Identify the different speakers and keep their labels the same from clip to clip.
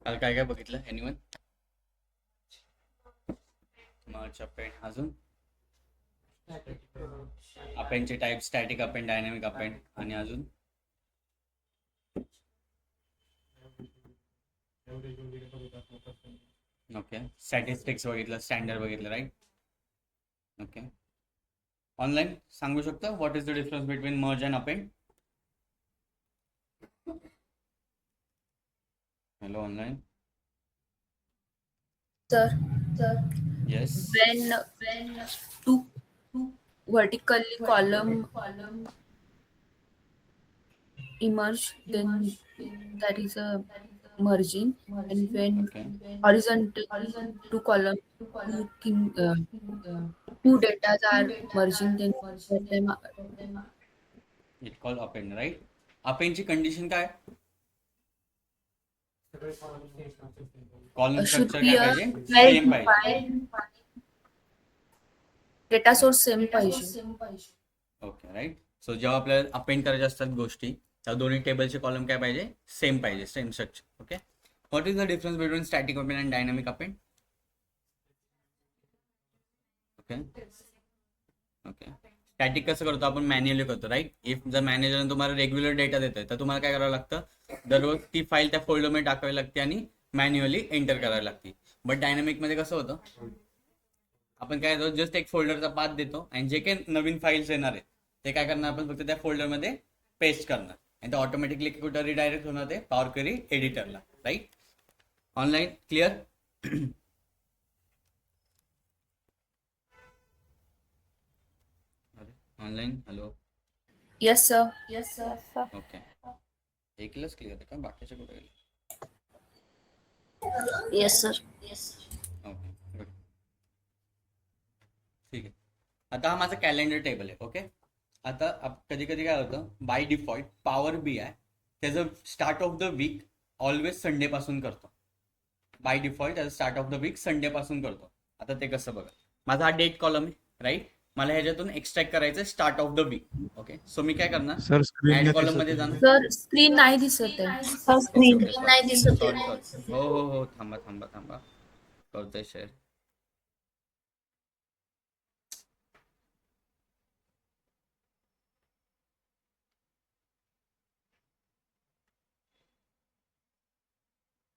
Speaker 1: काल काय काय बघितलं एनिवन? मार्च अपेंड, अजून अपेंडचे type static append, dynamic append, आणि अजून ओके स्टॅटिस्टिक्स बघितलं, स्टँडर्ड बघितलं, राईट? ओके. ऑनलाईन सांगू शकता what is the difference between merge and append? Hello online.
Speaker 2: Sir,
Speaker 1: yes.
Speaker 2: when two vertically column emerge, then that is a merging, and when
Speaker 1: okay.
Speaker 2: horizontal two column two data are merging, then that time
Speaker 1: it call append, right? अपेंडची condition काय? Column
Speaker 2: should
Speaker 1: structure
Speaker 2: be
Speaker 1: काय
Speaker 2: a
Speaker 1: पाहिजे?
Speaker 2: well
Speaker 1: same पाहिजे.
Speaker 2: defined data source same पाहिजे.
Speaker 1: Okay, right. So जेव्हा आपल्याला append करायच्या असतात गोष्टी, त्या दोन्ही टेबलचे कॉलम काय पाहिजे? सेम पाहिजे, same structure. Okay. What is the difference between static append and dynamic append? Okay. Okay. Static कसं करतो आपण? मॅन्युअली करतो, राईट? इफ जर मॅनेजरने तुम्हाला रेग्युलर डेटा देतोय तर तुम्हाला काय करावं लागतं? दररोज ती फाईल त्या फोल्डरमध्ये टाकावी लागते आणि मॅन्युअली एंटर करावी लागते. बट डायनॅमिकमध्ये कसं होतं? आपण काय करतो? जस्ट एक फोल्डरचा पाथ देतो आणि जे काही नवीन फाईल्स येणार आहेत ते काय करणार? आपण फक्त त्या फोल्डरमध्ये पेस्ट करणार आणि ते ऑटोमॅटिकली कुठं रिडायरेक्ट होणार? ते पॉवर क्वेरी एडिटरला, right? Online clear? Online hello.
Speaker 2: Yes, sir.
Speaker 1: Okay. एकलाच क्लिअर आहे का? बाकीचे कुठे गेले?
Speaker 2: Yes, sir.
Speaker 1: Okay good. ठीक आहे. आता हा माझा कॅलेंडर टेबल आहे. ओके. आता कधी कधी काय होतं? By default power B I त्याचं start of the week always Sunday पासून करतो. बाय डिफॉल्ट त्याचं start of the week Sunday पासून करतो. आता ते कसं बघा? माझा हा डेट कॉलम आहे, राईट? मला ह्याच्यातून एक्स्ट्रॅक्ट करायचं start of the week. Okay. So मी काय करणार?
Speaker 3: सर स्क्रीन
Speaker 1: ऍड
Speaker 3: नाही
Speaker 1: कॉलम
Speaker 3: दिसत
Speaker 1: मध्ये
Speaker 3: आहे.
Speaker 1: जाणार.
Speaker 2: Sir, screen नाही दिसत आहे.
Speaker 1: Okay okay sorry. हो हो हो, थांबा थांबा थांबा, करतोय शेअर.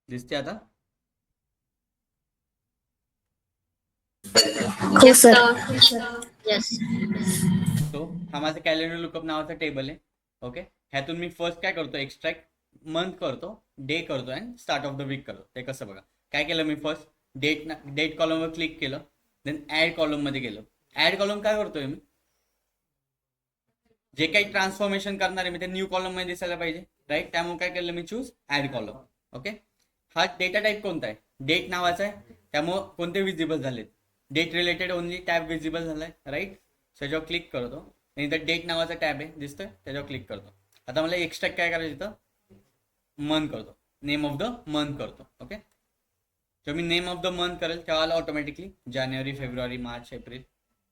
Speaker 1: दिसते आता?
Speaker 2: Yes, sir. Yes.
Speaker 1: तो हा माझा कॅलेंडर लुकअप नावाचा टेबल आहे. ओके. ह्यातून मी फर्स्ट काय करतो? एक्स्ट्रॅक्ट मंथ करतो, डे करतो आणि स्टार्ट ऑफ द वीक करतो. ते कसं बघा? काय केलं मी? फर्स्ट डेट कॉलमवर क्लिक केलं, देन ऍड कॉलम मध्ये गेलो. ऍड कॉलम काय करतोय मी? जे काही ट्रान्सफॉर्मेशन करणार आहे मी ते न्यू कॉलम मध्ये दिसायला पाहिजे, राईट? त्यामुळे काय केलं मी? Choose add column. ओके. हा डेटा टाईप कोणता आहे? डेट नावाचा आहे. त्यामुळं कोणते विजिबल झालेत? Date related only tab visible झालाय, राईट? त्याच्यावर क्लिक करतो आणि इथं डेट नावाचा टॅब आहे दिसतोय, त्याच्यावर क्लिक करतो. आता मला एक्स्ट्रॅक्ट काय करायचं? इथं मंथ करतो, नेम ऑफ द मंथ करतो. ओके. जेव्हा मी नेम ऑफ द मंथ करेल तेव्हा ऑटोमॅटिकली जानेवारी, फेब्रुवारी, मार्च, एप्रिल,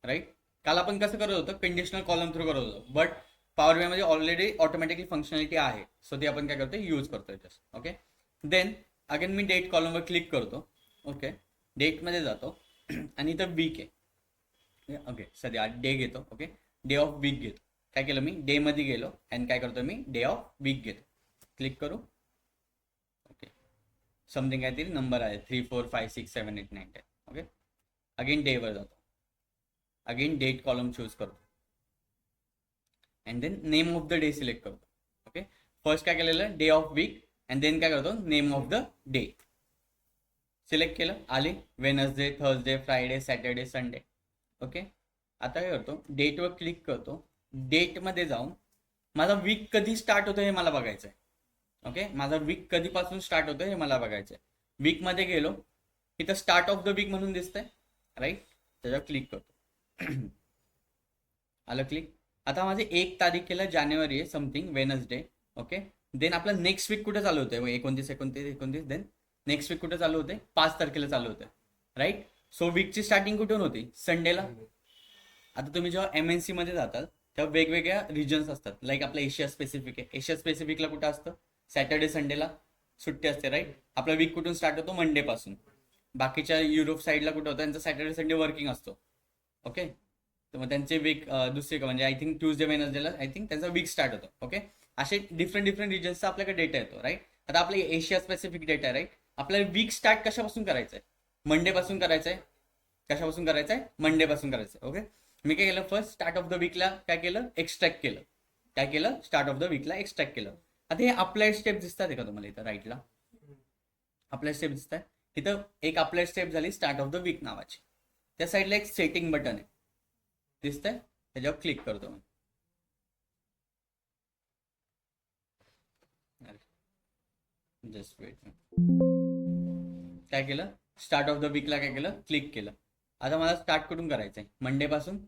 Speaker 1: राईट? काल आपण कसं करत होतो? कंडिशनल कॉलम थ्रू करत होतो, बट पॉवर बी मध्ये ऑलरेडी ऑटोमॅटिकली फंक्शनॅलिटी आहे, सो ती आपण काय करतो? यूज करतोय जस्ट. ओके. देन अगेन मी डेट कॉलमवर क्लिक करतो. ओके. डेटमध्ये जातो आणि इथं वीक आहे. ओके सध्या डे घेतो. ओके. डे ऑफ वीक घेतो. काय केलं मी? डे मध्ये गेलो आणि काय करतो मी? डे ऑफ वीक घेतो. क्लिक करू. ओके. समथिंग काहीतरी नंबर आहे 3 4 5 6 7 8 9 10. ओके. अगेन डे वर जातो, अगेन डेट कॉलम चूज करतो and then name of the day select करतो. ओके. फर्स्ट काय केलेलं? Day of week and then काय करतो? Name of the day select केलं. आले Wednesday, Thursday, Friday, Saturday, Sunday. Okay. आता काय करतो? डेटवर क्लिक करतो. डेटमध्ये जाऊन माझा वीक कधी स्टार्ट होतो हे मला बघायचं आहे. ओके. माझा वीक कधीपासून स्टार्ट होतो हे मला बघायचं आहे. वीकमध्ये गेलो, इथं स्टार्ट ऑफ द वीक म्हणून दिसतंय, राईट? त्याच्यावर क्लिक करतो. आलं क्लिक. आता माझे 1 तारखेला जानेवारी आहे, समथिंग वेनसडे. ओके. देन आपलं नेक्स्ट वीक कुठे चालू होतंय? 29 देन नेक्स्ट वीक कुठे चालू होते? 5 तारखेला चालू होते, राईट? सो वीकची स्टार्टिंग कुठून होती? संडेला. आता तुम्ही जेव्हा MNC मध्ये जातात तेव्हा वेगवेगळ्या रिजन्स असतात, लाईक आपलं एशिया स्पेसिफिक आहे. एशिया स्पेसिफिकला कुठं असतं? सॅटर्डे संडेला सुट्टी असते राईट. आपला वीक कुठून स्टार्ट होतो? मंडे पासून. बाकीच्या युरोप साईडला कुठं होतं? त्यांचा सॅटर्डे संडे वर्किंग असतो. ओके, तर मग त्यांचे वीक दुसरे म्हणजे आय थिंक ट्यूजडे वेनसडेला आय थिंक त्यांचा वीक स्टार्ट होतो. ओके, असे डिफरंट रिजन्सचा आपल्याकडे डेटा येतो राईट. आता आपला एशिया स्पेसिफिक डेटा आहे राईट. आपल्याला वीक स्टार्ट कशापासून करायचं आहे? मंडे पासून करायचं आहे. कशापासून करायचं आहे? मंडे पासून करायचं आहे. ओके, मी काय केलं? फर्स्ट स्टार्ट ऑफ द वीकला काय केलं? एक्स्ट्रॅक्ट केलं. काय केलं? स्टार्ट ऑफ द वीकला एक्स्ट्रॅक्ट केलं. आता हे अप्लाइड स्टेप दिसतात का तुम्हाला इथं राईटला? अप्लाइड स्टेप दिसत आहे इथं. एक अप्लाइड स्टेप झाली स्टार्ट ऑफ द वीक नावाची. त्या साईडला एक सेटिंग बटन आहे, दिसतंय? त्याच्यावर क्लिक करतो मी. Just weight. काय केलं? स्टार्ट ऑफ द वीकला काय केलं? क्लिक केलं. आता मला स्टार्ट कुठून करायचंय? मंडे पासून.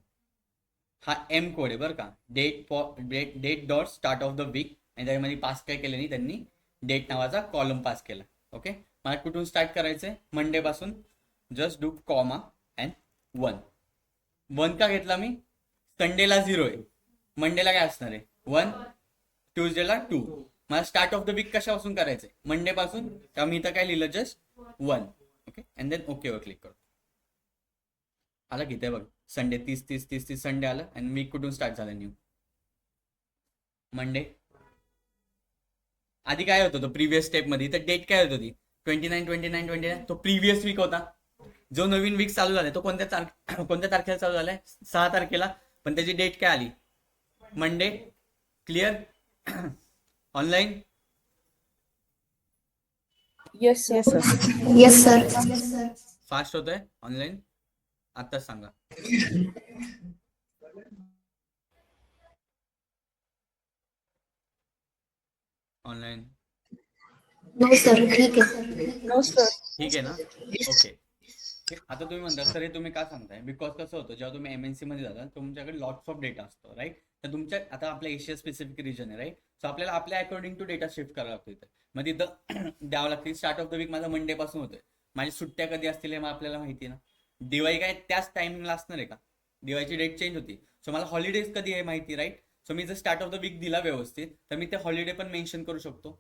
Speaker 1: हा एम कोड आहे बरं का, date dot start of the week. आणि त्यामध्ये पास काय केलं नाही त्यांनी? डेट नावाचा कॉलम पास केला. ओके, मला कुठून स्टार्ट करायचंय? मंडे पासून. जस्ट डू कॉमा अँड 1 का घेतला मी? संडेला 0 आहे, मंडेला काय असणार आहे? 1, ट्यूजडेला 2. मला स्टार्ट ऑफ द वीक कशापासून करायचंय? मंडे पासून. का मी इथं काय लिहिलं? Just 1. Okay, and then okay वर क्लिक करतो. आलं की ते बघ, संडे 30 संडे आलं. आणि वीक कुठून स्टार्ट झालं? New Monday. आधी काय होतं? तो प्रिव्हियस स्टेप मध्ये तर डेट काय होत होती? 29. तो प्रिव्हियस वीक होता. जो नवीन वीक चालू झालाय तो कोणत्या तारखेला चालू झालाय? 6 तारखेला. पण त्याची डेट काय आली? Monday. Clear? Online?
Speaker 2: Yes, sir.
Speaker 3: Yes, sir.
Speaker 1: Fast होतंय ऑनलाईन? आताच सांगा. Online
Speaker 3: No, sir. ठीक आहे.
Speaker 2: No, sir.
Speaker 1: ठीक आहे ना? ओके. आता तुम्ही म्हणता सर हे तुम्ही का सांगताय? बिकॉज कसं होतं, जेव्हा तुम्ही एमएनसी मध्ये जाता तुमच्याकडे लॉट्स ऑफ डेटा असतो राईट. तर तुमच्या आता आपल्या एशिया स्पेसिफिक रिजन आहे राईट. सो आपल्याला आपल्या अकॉर्डिंग टू डेटा शिफ्ट करावा लागतो इथं. मग तिथं द्यावं लागते. स्टार्ट ऑफ द वीक माझा मंडे पासून होतोय. माझी सुट्ट्या कधी असतील हे मग आपल्याला माहिती आहे ना. दिवाळी काय त्याच टायमिंगला असणार आहे का? दिवाळीची डेट चेंज होती. सो मला हॉलिडेज कधी आहे माहिती राईट. सो मी जर स्टार्ट ऑफ द वीक दिला व्यवस्थित तर मी ते हॉलिडे पण मेन्शन करू शकतो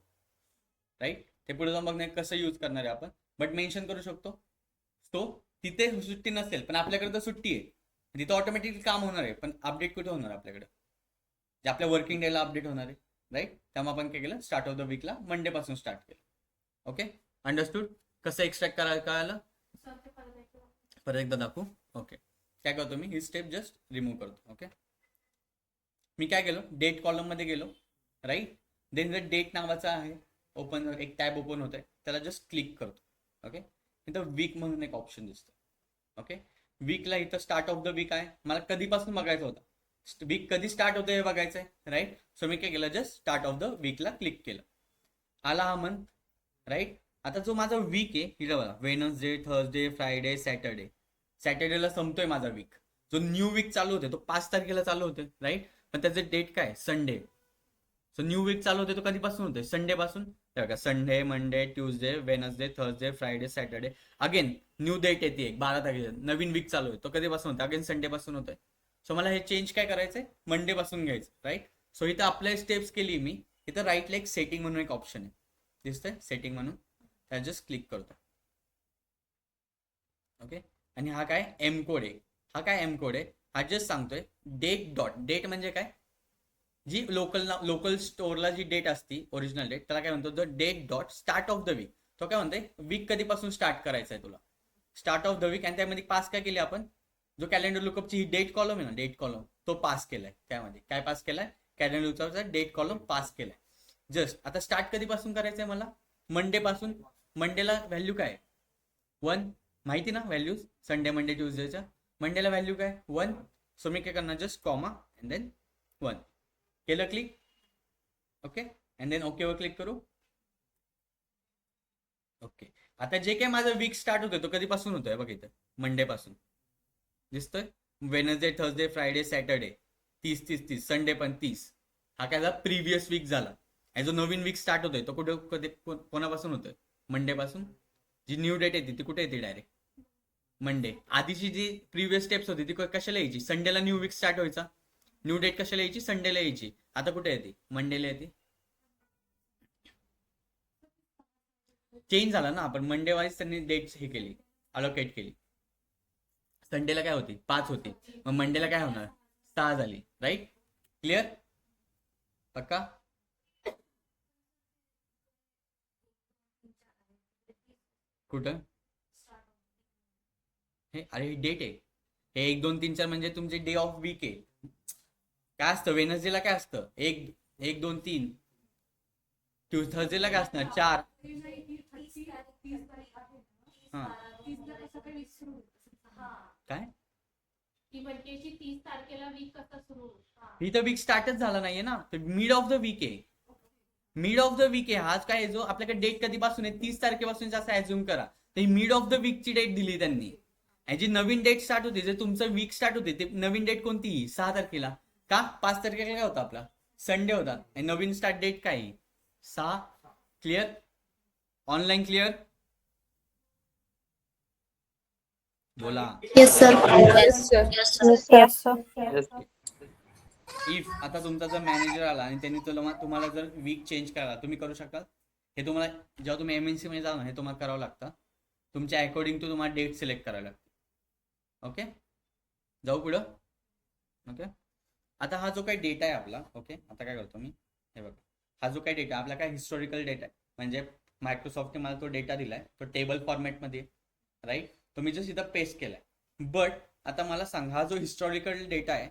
Speaker 1: राईट. ते पुढे जाऊन बघणे कसं यूज करणार आहे आपण, बट मेन्शन करू शकतो. सो तिथे सुट्टी नसेल पण आपल्याकडे तर सुट्टी आहे, तिथं ऑटोमॅटिकली काम होणार आहे. पण अपडेट कुठे होणार आपल्याकडे? जे आपल्या वर्किंग डेला अपडेट होणार आहे राईट. त्यामुळे आपण काय केलं? स्टार्ट ऑफ द वीकला मंडे पासून स्टार्ट केलं. Okay, understood? कसं एक्स्ट्रॅक्ट करायला कळालं? परत एकदा दाखवू. ओके, काय करतो मी? ही स्टेप जस्ट रिमूव्ह करतो. ओके, मी काय केलं? डेट कॉलम मध्ये गेलो राईट. देन जर डेट नावाचा आहे ओपन, एक टॅब ओपन होत आहे, त्याला जस्ट क्लिक करतो. ओके, इथं वीक म्हणून एक ऑप्शन दिसतं. ओके, वीकला इथं स्टार्ट ऑफ द वीक आहे. मला कधीपासून बघायचं होतं? वीक कधी स्टार्ट होतं हे बघायचं आहे राईट. सो मी काय केलं? जस्ट स्टार्ट ऑफ द वीकला क्लिक केलं. आला हा मंथ राईट. आता जो माझा वीक आहे इथं बघा, वेनसडे, थर्सडे, फ्रायडे, सॅटर्डे. सॅटर्डेला संपतोय माझा वीक. जो न्यू वीक चालू होते तो 5 तारखेला चालू होते राईट. पण त्याचं डेट काय? संडे. सो न्यू वीक चालू होते तो कधीपासून होते? संडे पासून. Sunday, Monday, Tuesday, Wednesday, Thursday, Friday, Saturday. Again new date येते एक 12 तारखेला, नवीन वीक चालू आहे तो कधीपासून होतं? अगेन संडे पासून होतोय. सो मला हे चेंज काय करायचंय? मंडे पासून घ्यायचं राईट. सो इथं अप्लाय स्टेप्स केली मी. इथं राईटला एक सेटिंग म्हणून एक ऑप्शन आहे, दिसतंय सेटिंग म्हणून. त्या जस्ट क्लिक करतो. ओके, आणि हा काय? एम कोड आहे. हा काय एम कोड आहे? हा जस्ट सांगतोय डेट डॉट. डेट म्हणजे काय? जी लोकल स्टोअरला जी डेट असती ओरिजिनल डेट त्याला काय म्हणतो? The date dot start of the week. तो काय म्हणतोय? वीक कधीपासून स्टार्ट करायचा आहे तुला? Start of the week. आणि त्यामध्ये पास काय केली आपण? जो कॅलेंडर लुकअपची ही डेट कॉलम आहे ना, डेट कॉलम, तो पास केलाय. त्यामध्ये काय पास केलाय? कॅलेंडर लुकअपचा डेट कॉलम पास केलाय. जस्ट आता स्टार्ट कधीपासून करायचंय मला? मंडे पासून. मंडेला व्हॅल्यू काय? 1. माहिती ना व्हॅल्यूज? संडे, मंडे, ट्यूजडेच्या. मंडेला व्हॅल्यू काय? 1. सो मी काय करणार? जस्ट कॉमा अँड देन 1 केलं. Click. Okay, and then okay वर क्लिक करू. ओके, आता जे काय माझं वीक स्टार्ट होतोय तो कधीपासून होतोय? बघ इथं मंडे पासून दिसतोय. Wednesday, Thursday, Friday, Saturday 30 Sunday पण 30. हा काय झाला? प्रिव्हियस वीक झाला. आणि जो नवीन वीक स्टार्ट होतोय तो कुठे कोणापासून होतोय? मंडे पासून. जी न्यू डेट येते ती कुठे येते? Direct Monday. आधीची जी प्रिव्हियस स्टेप्स होती ती कशाला यायची? संडेला न्यू वीक स्टार्ट व्हायचा. न्यू डेट कशाला यायची? संडेला यायची. आता कुठे येते? मंडेला येते. चेंज झाला ना, आपण मंडे वाईज त्यांनी डेट्स हे केली, अलोकेट केली. संडेला काय होती 5 होती, मग मंडेला काय होणार 6 झाली. राईट, क्लिअर, पक्का. कुठं हे, अरे डेट आहे हे, 1 2 3 4 म्हणजे तुमचे डे ऑफ वीक आहे. काय असतं वेनसडेला, काय असतं 1 1 2 3. थर्सडेला काय असणार 4. हा काय
Speaker 4: की म्हणजे 30 तारखेला वीक कसा सुरू.
Speaker 1: ही तर वीक स्टार्टच झाला नाहीये ना, तर मिड ऑफ द वीक आहे. मिड ऑफ द वीक आहे आज. काय जो आपल्याकडे डेट कधीपासून आहे 30 तारखेपासून असं ऍझ्युम करा. तर मिड ऑफ द वीकची डेट दिली त्यांनी. जी नवीन डेट स्टार्ट होते, जे तुमचं वीक स्टार्ट होते, ते नवीन डेट कोणती 6 तारखेला. का 5 तारखेला काय होता आपला संडे होता, आणि नवीन स्टार्ट डेट काय 6. क्लिअर, ऑनलाईन क्लिअर, बोला.
Speaker 3: Yes, sir.
Speaker 2: Yes, sir.
Speaker 5: Yes, sir.
Speaker 1: If आता तुमचा जर मॅनेजर आला आणि त्यांनी तुम्हाला जर वीक चेंज करायला, तुम्ही करू शकाल. हे तुम्हाला जेव्हा तुम्ही MNC मध्ये जाल ना, हे तुम्हाला करावं लागतं. तुमच्या अकॉर्डिंग टू तुम्हाला डेट सिलेक्ट करायला लागते. ओके, जाऊ पुढं. ओके, आता हा जो काही डेटा आहे आपला, ओके, आता काय करतो मी, हे बघा, हा जो काही डेटा आपला काय हिस्टॉरिकल डेटा आहे, म्हणजे मायक्रोसॉफ्टने मला तो डेटा दिलाय, तो टेबल फॉर्मॅटमध्ये. राईट, तो मी जस्ट इथं पेस्ट केलाय. बट आता मला सांग, हा जो हिस्टॉरिकल डेटा आहे,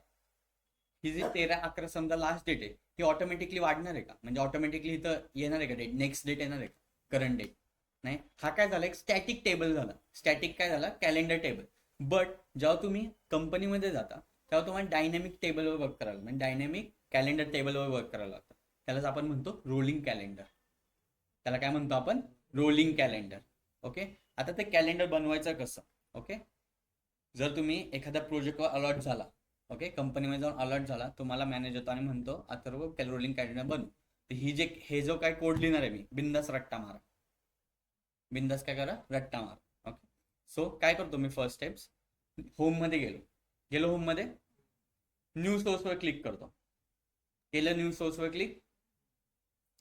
Speaker 1: ही जी 13/11 समजा लास्ट डेट आहे, ही ऑटोमॅटिकली वाढणार आहे का, म्हणजे ऑटोमॅटिकली इथं येणार आहे का डेट, नेक्स्ट डेट येणार आहे का, करंट डेट नाही. हा काय झाला, एक स्टॅटिक टेबल झाला. स्टॅटिक काय झाला, कॅलेंडर टेबल. बट जेव्हा तुम्ही कंपनीमध्ये जाता तेव्हा तुम्हाला डायनॅमिक टेबलवर वर्क करायला, म्हणजे डायनॅमिक कॅलेंडर टेबलवर वर्क करायला लागतं. त्यालाच आपण म्हणतो रोलिंग कॅलेंडर. त्याला काय म्हणतो आपण, रोलिंग कॅलेंडर. ओके, आता ते कॅलेंडर बनवायचं कसं. ओके, जर तुम्ही एखाद्या प्रोजेक्टवर अलॉट झाला, ओके, कंपनीमध्ये जाऊन अलॉट झाला, तुम्हाला मॅनेजर येतो आणि म्हणतो अथर्व रोलिंग कॅलेंडर बनव. तर हे जो काय कोड लिहिणार आहे मी, बिंदास रट्टा मारा, बिंदास काय करा, रट्टा मारा. ओके, सो काय करतो मी, फर्स्ट स्टेप्स, होममध्ये गेलो होममध्ये न्यू सोर्सवर क्लिक करतो. केलं न्यू सोर्सवर क्लिक,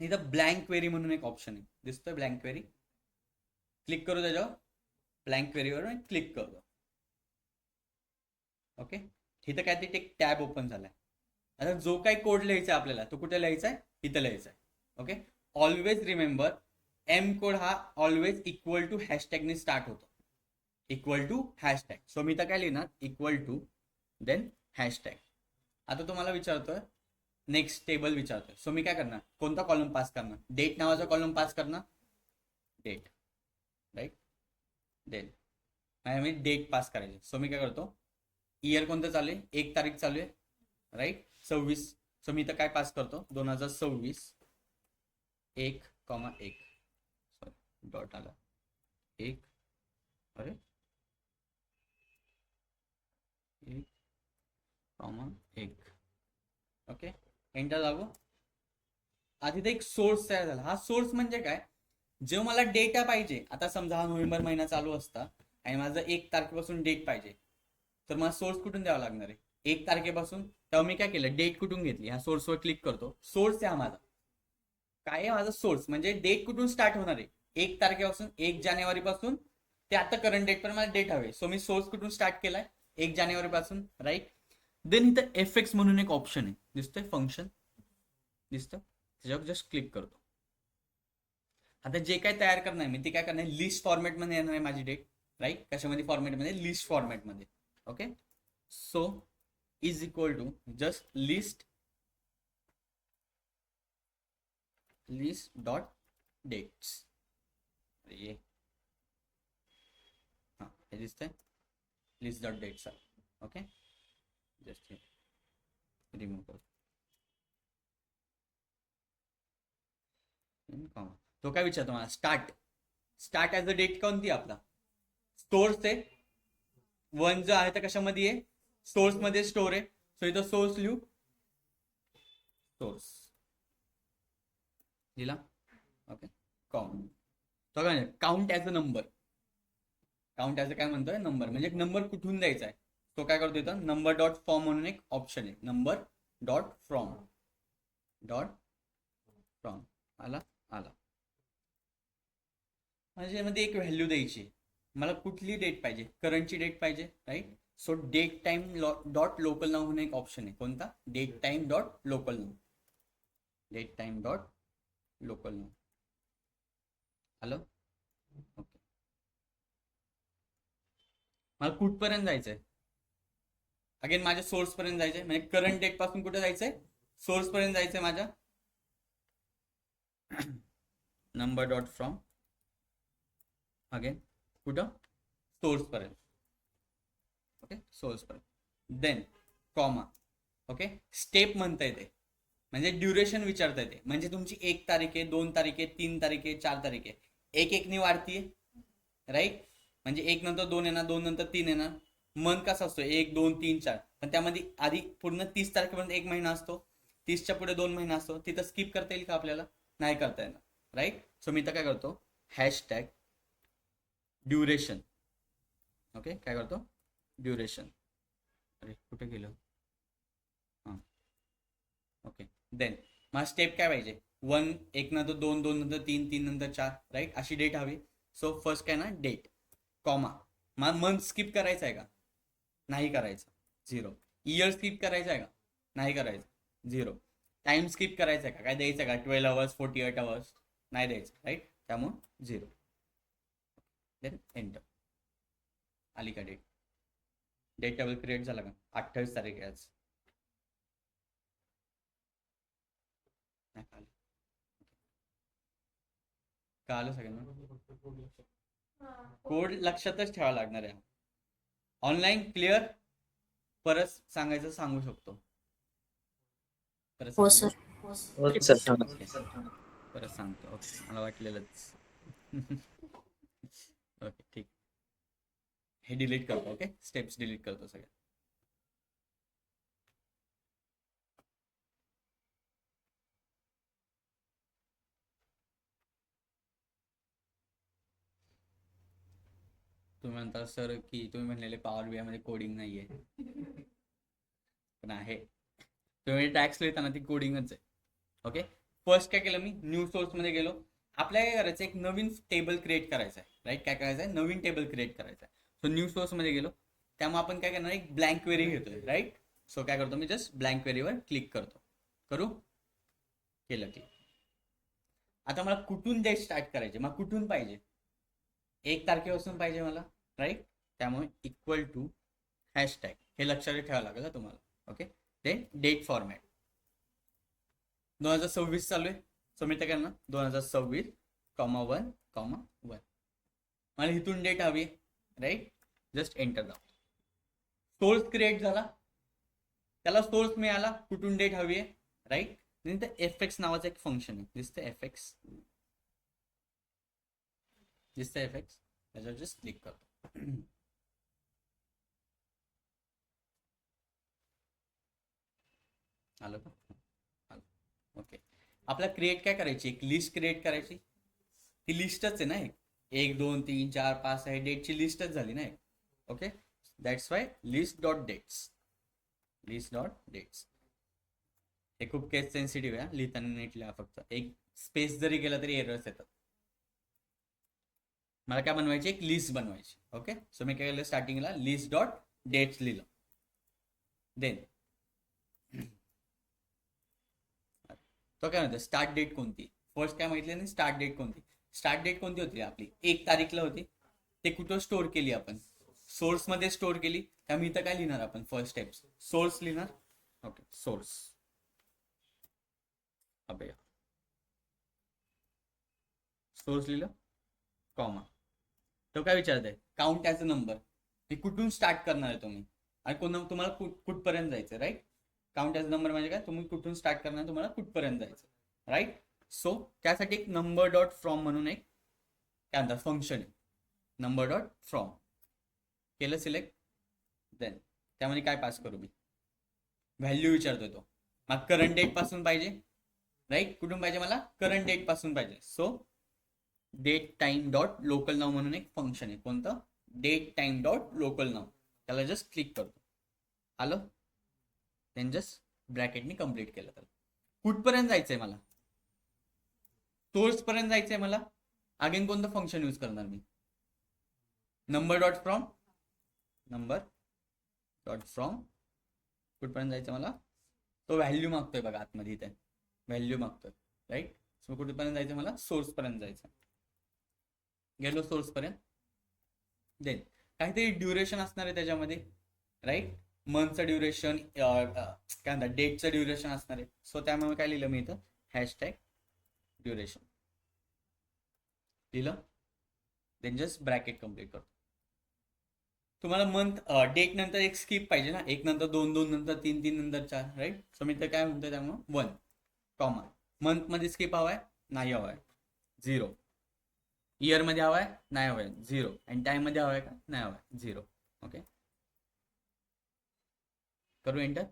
Speaker 1: इथं ब्लँक क्वेरी म्हणून एक ऑप्शन आहे, दिसतोय ब्लँक क्वेरी. क्लिक करू त्याच्यावर, ब्लँक क्वेरीवर क्लिक करतो. ओके, इथं काय ते एक टॅब ओपन झालाय. आता जो काही कोड लिहायचा आहे आपल्याला, तो कुठे लिहायचा आहे, इथं लिहायचा आहे. Okay, always remember, M code हा ऑलवेज इक्वल टू हॅशटॅगने स्टार्ट होतो, इक्वल टू हॅशटॅग. सो मी तर काय लिहिणार, इक्वल टू देन हॅशटॅग. आता तुम्हाला विचारतोय, नेक्स्ट टेबल विचारतोय. सो मी काय करणार, कोणता कॉलम पास करणार, डेट नावाचा कॉलम पास करणार, डेट. राईट, देन मी डेट पास करायची. सो मी काय करतो, इयर कोणतं चालू आहे, 1 तारीख चालू आहे. राईट, 26. सो मी तर काय पास करतो, 2026 1,1 सॉरी डॉट आला 1, अरे 1,1. ओके, एंटर दाबू. आधी तर एक सोर्स तयार झाला. हा सोर्स म्हणजे काय, जो मला डेटा पाहिजे. आता समजा हा नोव्हेंबर महिना चालू असता आणि माझं 1 तारखेपासून डेट पाहिजे, तर मला सोर्स कुठून द्यावा लागणार आहे, 1 तारखेपासून. तेव्हा मी काय केलं, डेट कुठून घेतली, ह्या सोर्सवर क्लिक करतो. सोर्स आहे हा माझा, काय आहे माझा सोर्स, म्हणजे डेट कुठून स्टार्ट होणार आहे, 1 तारखेपासून, 1 जानेवारीपासून ते आता करंट डेट पण मला डेट हवे. सो मी सोर्स कुठून स्टार्ट केलाय, 1 जानेवारीपासून. राईट, देन इथं एफएक्स म्हणून एक ऑप्शन आहे, दिसतोय, फंक्शन दिसतं, त्याच्यावर जस्ट क्लिक करतो. आता जे काय तयार करणार आहे मी, ते काय करणार आहे, लिस्ट फॉर्मॅटमध्ये येणार आहे माझी डेट. राईट, कशामध्ये, फॉर्मॅटमध्ये, लिस्ट फॉर्मॅटमध्ये. Okay, so is equal to just list dot dates. ये हां, हे दिसतंय, list dot dates. Okay, just remove करतो. तो काय विचारतो मला, स्टार्ट ॲज अ डेट कोणती आपला, सोर्स आहे. 1 जो आहे तर कशामध्ये आहे, सोर्स मध्ये स्टोर आहे. सो इथं सोर्स लिहू, सोर्स लिहिला. ओके, काउंट, तो काय count as a number, count as अ काय म्हणतोय, नंबर, म्हणजे एक नंबर कुठून द्यायचा आहे. तो काय करतो इथं, नंबर डॉट फ्रॉम म्हणून एक ऑप्शन आहे, नंबर डॉट फ्रॉम आला. म्हणजे मध्ये एक व्हॅल्यू द्यायची. मला कुठली डेट पाहिजे, करंटची डेट पाहिजे, right. So date time dot local now म्हणून एक ऑप्शन आहे. कोणता? Date time dot local now. Date time dot local now. Hello, okay. मला कुठपर्यंत जायचंय? अगेन माझ्या सोर्स पर्यंत जायचंय. म्हणजे करंट डेट पासून कुठे जायचंय? सोर्स पर्यंत जायचंय माझ्या. नंबर डॉट फ्रॉम अगेन कुठं? सोर्स पर्यंत. ओके, सोर्स पर्यंत. Then comma. ओके, स्टेप म्हणता येते म्हणजे ड्युरेशन विचारता येते. म्हणजे तुमची 1 तारीख आहे, 2 तारीख आहे, 3 तारीख आहे, 4 तारीख आहे. एक एकनी वाढतीये, राईट. म्हणजे 1 नंतर 2 येणार, 2 नंतर 3 येणार. मंथ कसा असतो? 1 2 3 4. पण त्यामध्ये आधी पूर्ण 30 तारखेपर्यंत 1 महिना असतो, 30च्या पुढे 2 महिना असतो. तिथं स्किप करता येईल का आपल्याला? नाही करता येणार, राईट. सो मी तर काय करतो, हॅशटॅग ड्युरेशन. ओके, काय करतो? ड्युरेशन. अरे कुठे गेलो? हां, ओके. देन मला स्टेप काय पाहिजे? 1 1 नंतर 2 2 नंतर 3 3 नंतर 4, राईट. अशी डेट हवी. सो फर्स्ट काय ना, डेट कॉमा. मला मंथ स्किप करायचा आहे का? नाही करायचं, 0. इयर स्किप करायचं आहे का? नाही करायचं, 0. टाइम स्किप करायचा आहे का? काय द्यायचं का? 12 आवर्स 48 आवर्स? नाही द्यायचं, राईट. त्यामुळं 0. Then enter. आली का डेट? डेट टेबल क्रिएट झाला का? 28 तारीख आहे आज. कळालं सगळ्यांना? कोड लक्षातच ठेवावा लागणार आहे. Online clear? परत सांगायचं सांगू शकतो. परत
Speaker 3: हो
Speaker 1: सांगतो.
Speaker 3: सर.
Speaker 1: परत सांगतो. ओके, मला वाटलेलंच. ओके, ठीक. हे डिलीट करतो. ओके, स्टेप्स डिलीट करतो सगळ्या. तुम्ही म्हणता सर की तुम्ही म्हणलेले पॉवर बीआय मध्ये कोडिंग नाहीये. पण आहे. तुम्ही टॅक्स लिहिताना ती कोडिंगच आहे. ओके, फर्स्ट काय केलं मी? न्यू सोर्स मध्ये गेलो. आपल्याला काय करायचं? एक नवीन टेबल क्रिएट करायचा आहे, राईट. काय करायचं आहे? नवीन टेबल क्रिएट करायचा आहे. सो न्यू सोर्स मध्ये गेलो. त्यामुळे आपण काय करणार? एक ब्लँक क्वेरी घेतोय, राईट. सो काय करतो मी? जस्ट ब्लँक क्वेरीवर क्लिक करतो. करू? केलं क्लिक. आता मला कुठून डेट स्टार्ट करायचे? मग कुठून पाहिजे? 1 तारखेपासून पाहिजे मला, राईट. त्यामुळे इक्वल टू हॅशटॅग. हे लक्षात ठेवावं लागेल तुम्हाला. ओके, ते डेट फॉर्मॅट 2026 चालू आहे. सो मी तर करणार 2026, 1, 1. मला इथून डेट हवी आहे, राईट. जस्ट एंटर दाब. सोर्स क्रिएट झाला, त्याला सोर्स मिळाला, कुठून डेट हवी आहे, राईट. नंतर एफएक्स नावाचं एक फंक्शन आहे. दिसतं एफएक्स? दिसतं एफएक्स? त्याच्यावर जस्ट क्लिक करतो. आलं का? आलं. ओके, आपल्याला क्रिएट काय करायची? एक लिस्ट क्रिएट करायची. ती लिस्टच आहे ना, 1 2 3 4 5 आहे, डेटची लिस्टच झाली ना. Okay, that's why list dot dates. List dot dates हे खूप केस सेन्सिटिव्ह आहे. लिहिताना नीट लिहा. फक्त एक स्पेस जरी गेला तरी एरर्स येतात. मला काय बनवायची? एक लिस्ट बनवायची. ओके, सो मी काय केलं? स्टार्टिंगला लिस्ट डॉट डेट्स लिहिलं. देन तो काय म्हणतो? स्टार्ट डेट कोणती? फर्स्ट काय माहिती नाही. स्टार्ट डेट कोणती? स्टार्ट डेट कोणती होती आपली? 1 तारीखला होती. ते कुठं स्टोअर केली आपण? सोर्स मध्ये स्टोअर केली. त्यामुळे इथं काय लिहिणार आपण? फर्स्ट स्टेप्स सोर्स लिहिणार. Okay, source. अबे सोर्स लिहिलं, कॉमा. तो काय विचारत आहे? Count as a number. हे कुठून स्टार्ट करणार आहे तुम्ही आणि तुम्हाला कुठपर्यंत जायचं, right. Count as a number म्हणजे काय? तुम्ही कुठून स्टार्ट करणार, तुम्हाला कुठपर्यंत जायचं, राईट. सो त्यासाठी एक नंबर डॉट फ्रॉम म्हणून एक काय म्हणतात फंक्शन आहे. नंबर डॉट फ्रॉम केलं सिलेक्ट. देन त्यामध्ये काय पास करू मी? व्हॅल्यू विचारतोय तो. मग करंट डेट पासून पाहिजे, राईट. कुठून पाहिजे मला? करंट डेट पासून पाहिजे. So date time dot local now म्हणून एक फंक्शन आहे. कोणतं? Date time dot local now. त्याला जस्ट क्लिक करतो. आलं. देन जस्ट ब्रॅकेटनी कम्प्लीट केलं. तर कुठपर्यंत जायचंय मला? सोर्स पर्यंत जायचंय मला, अगेन कोणतं फंक्शन यूज करणार मी? नंबर डॉट फ्रॉम कुठपर्यंत जायचं मला? तो व्हॅल्यू मागतोय बघा आतमध्ये इथे, व्हॅल्यू मागतोय राईट. सो कुठपर्यंत जायचं मला? सोर्स पर्यंत जायचं. गेलो सोर्स पर्यंत. देन काहीतरी ड्युरेशन असणार आहे त्याच्यामध्ये राईट. मंथचं ड्युरेशन, काय म्हणतात डेटचं ड्युरेशन असणार आहे. सो त्यामुळे काय लिहिलं मी इथं? हॅशटॅग ड्युरेशन लिहिलं. देन जस्ट ब्रॅकेट कम्प्लीट करतो. तुम्हाला मंथ डेट नंतर एक स्किप पाहिजे ना, 1 नंतर 2, 2 नंतर 3, 3 नंतर 4 राईट. सो मी तर काय म्हणतोय त्यामुळे 1 कॉमा. मंथ मध्ये स्किप हवाय? नाही हवाय, 0. इयर मध्ये हवाय? नाही हवाय, 0. आणि टाइम मध्ये हवाय का? नाही हवाय, 0. ओके, करू एंटर.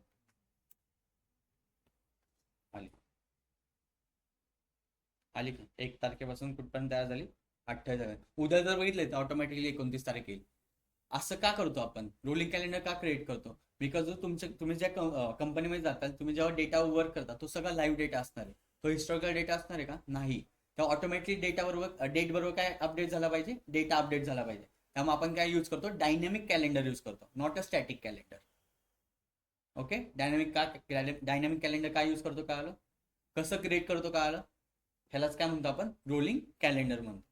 Speaker 1: आली का? 1 तारखेपासून कुठपर्यंत तयार झाली? 28 तारीख. उद्या जर बघितले तर ऑटोमॅटिकली 29 तारीख येईल. असं का करतो आपण? रोलिंग कॅलेंडर का क्रिएट करतो? बिकॉज तुम्ही ज्या कंपनीमध्ये जाताल, तुम्ही जेव्हा डेटा वर्क करता तो सगळा लाईव्ह डेटा असणार आहे. तो हिस्टॉरिकल डेटा असणार आहे का? नाही. तर ऑटोमॅटिकली डेट बरोबर काय अपडेट झाला पाहिजे? डेटा अपडेट झाला पाहिजे. त्यामुळे आपण काय यूज करतो? डायनॅमिक कॅलेंडर यूज करतो, not a static calendar. Okay, dynamic calendar काय यूज करतो कळालं? कसं क्रिएट करतो कळालं? ह्यालाच काय म्हणतो आपण? रोलिंग कॅलेंडर म्हणतो.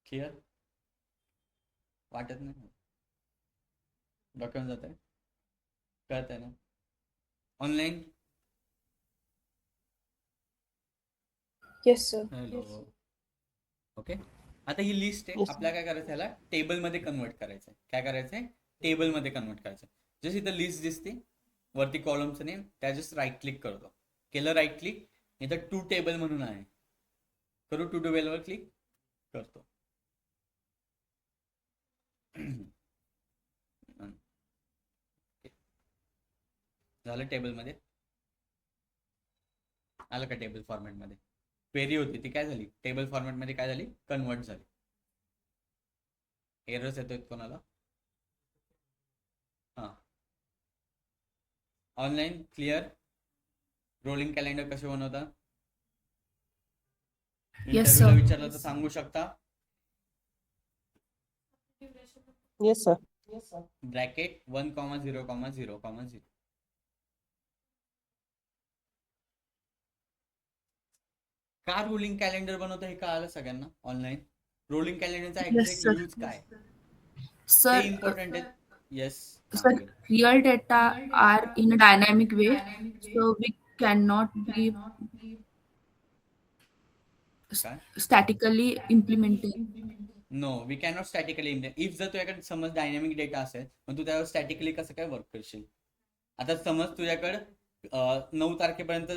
Speaker 1: क्लिअर? वाटत नाही? डॉक्युमेंट जात आहे, कळत आहे ना? Online?
Speaker 2: Yes, sir.
Speaker 1: Hello. Okay, आता ही लिस्ट आहे.
Speaker 2: Yes.
Speaker 1: आपल्याला काय करायचं? ह्याला टेबलमध्ये कन्वर्ट करायचं. काय करायचंय? टेबलमध्ये कन्वर्ट करायचं. जशी इथं लिस्ट दिसते वरती कॉलमचं नेम, त्या जस्ट राईट क्लिक करतो. केलं राईट क्लिक, इथं टू टेबल म्हणून आहे, करू टू टेबलवर क्लिक करतो. झालं टेबलमध्ये. आलं का टेबल फॉर्मॅटमध्ये? क्वेरी होती ती काय झाली? टेबल फॉर्मॅटमध्ये काय झाली? कन्वर्ट झाली. एरर्स येतोय कोणाला? हां, ऑनलाईन क्लिअर? रोलिंग कॅलेंडर कसे बनवता? इंटरव्ह्यूला विचारलं तर सांगू शकता?
Speaker 2: Yes, sir.
Speaker 1: ब्रॅकेट 1,0,0,0,0. का रोलिंग कॅलेंडर बनवतं हे कळालं सगळ्यांना? ऑनलाईन रोलिंग कॅलेंडरचा एक्झॅक्ट
Speaker 5: sir.
Speaker 1: यूज काय?
Speaker 5: Sir,
Speaker 1: ते इम्पॉर्टंट आहे. Yes.
Speaker 5: sir, real data are in a dynamic way, so we cannot be
Speaker 1: काय?
Speaker 5: statically implemented.
Speaker 1: No, we cannot statically if जर तुझ्याकडे समज डायनॅमिक डेटा असेल, मग तू त्यावर स्टॅटिकली कसं काय वर्क करशील? आता समज तुझ्याकडे 9 तारखेपर्यंत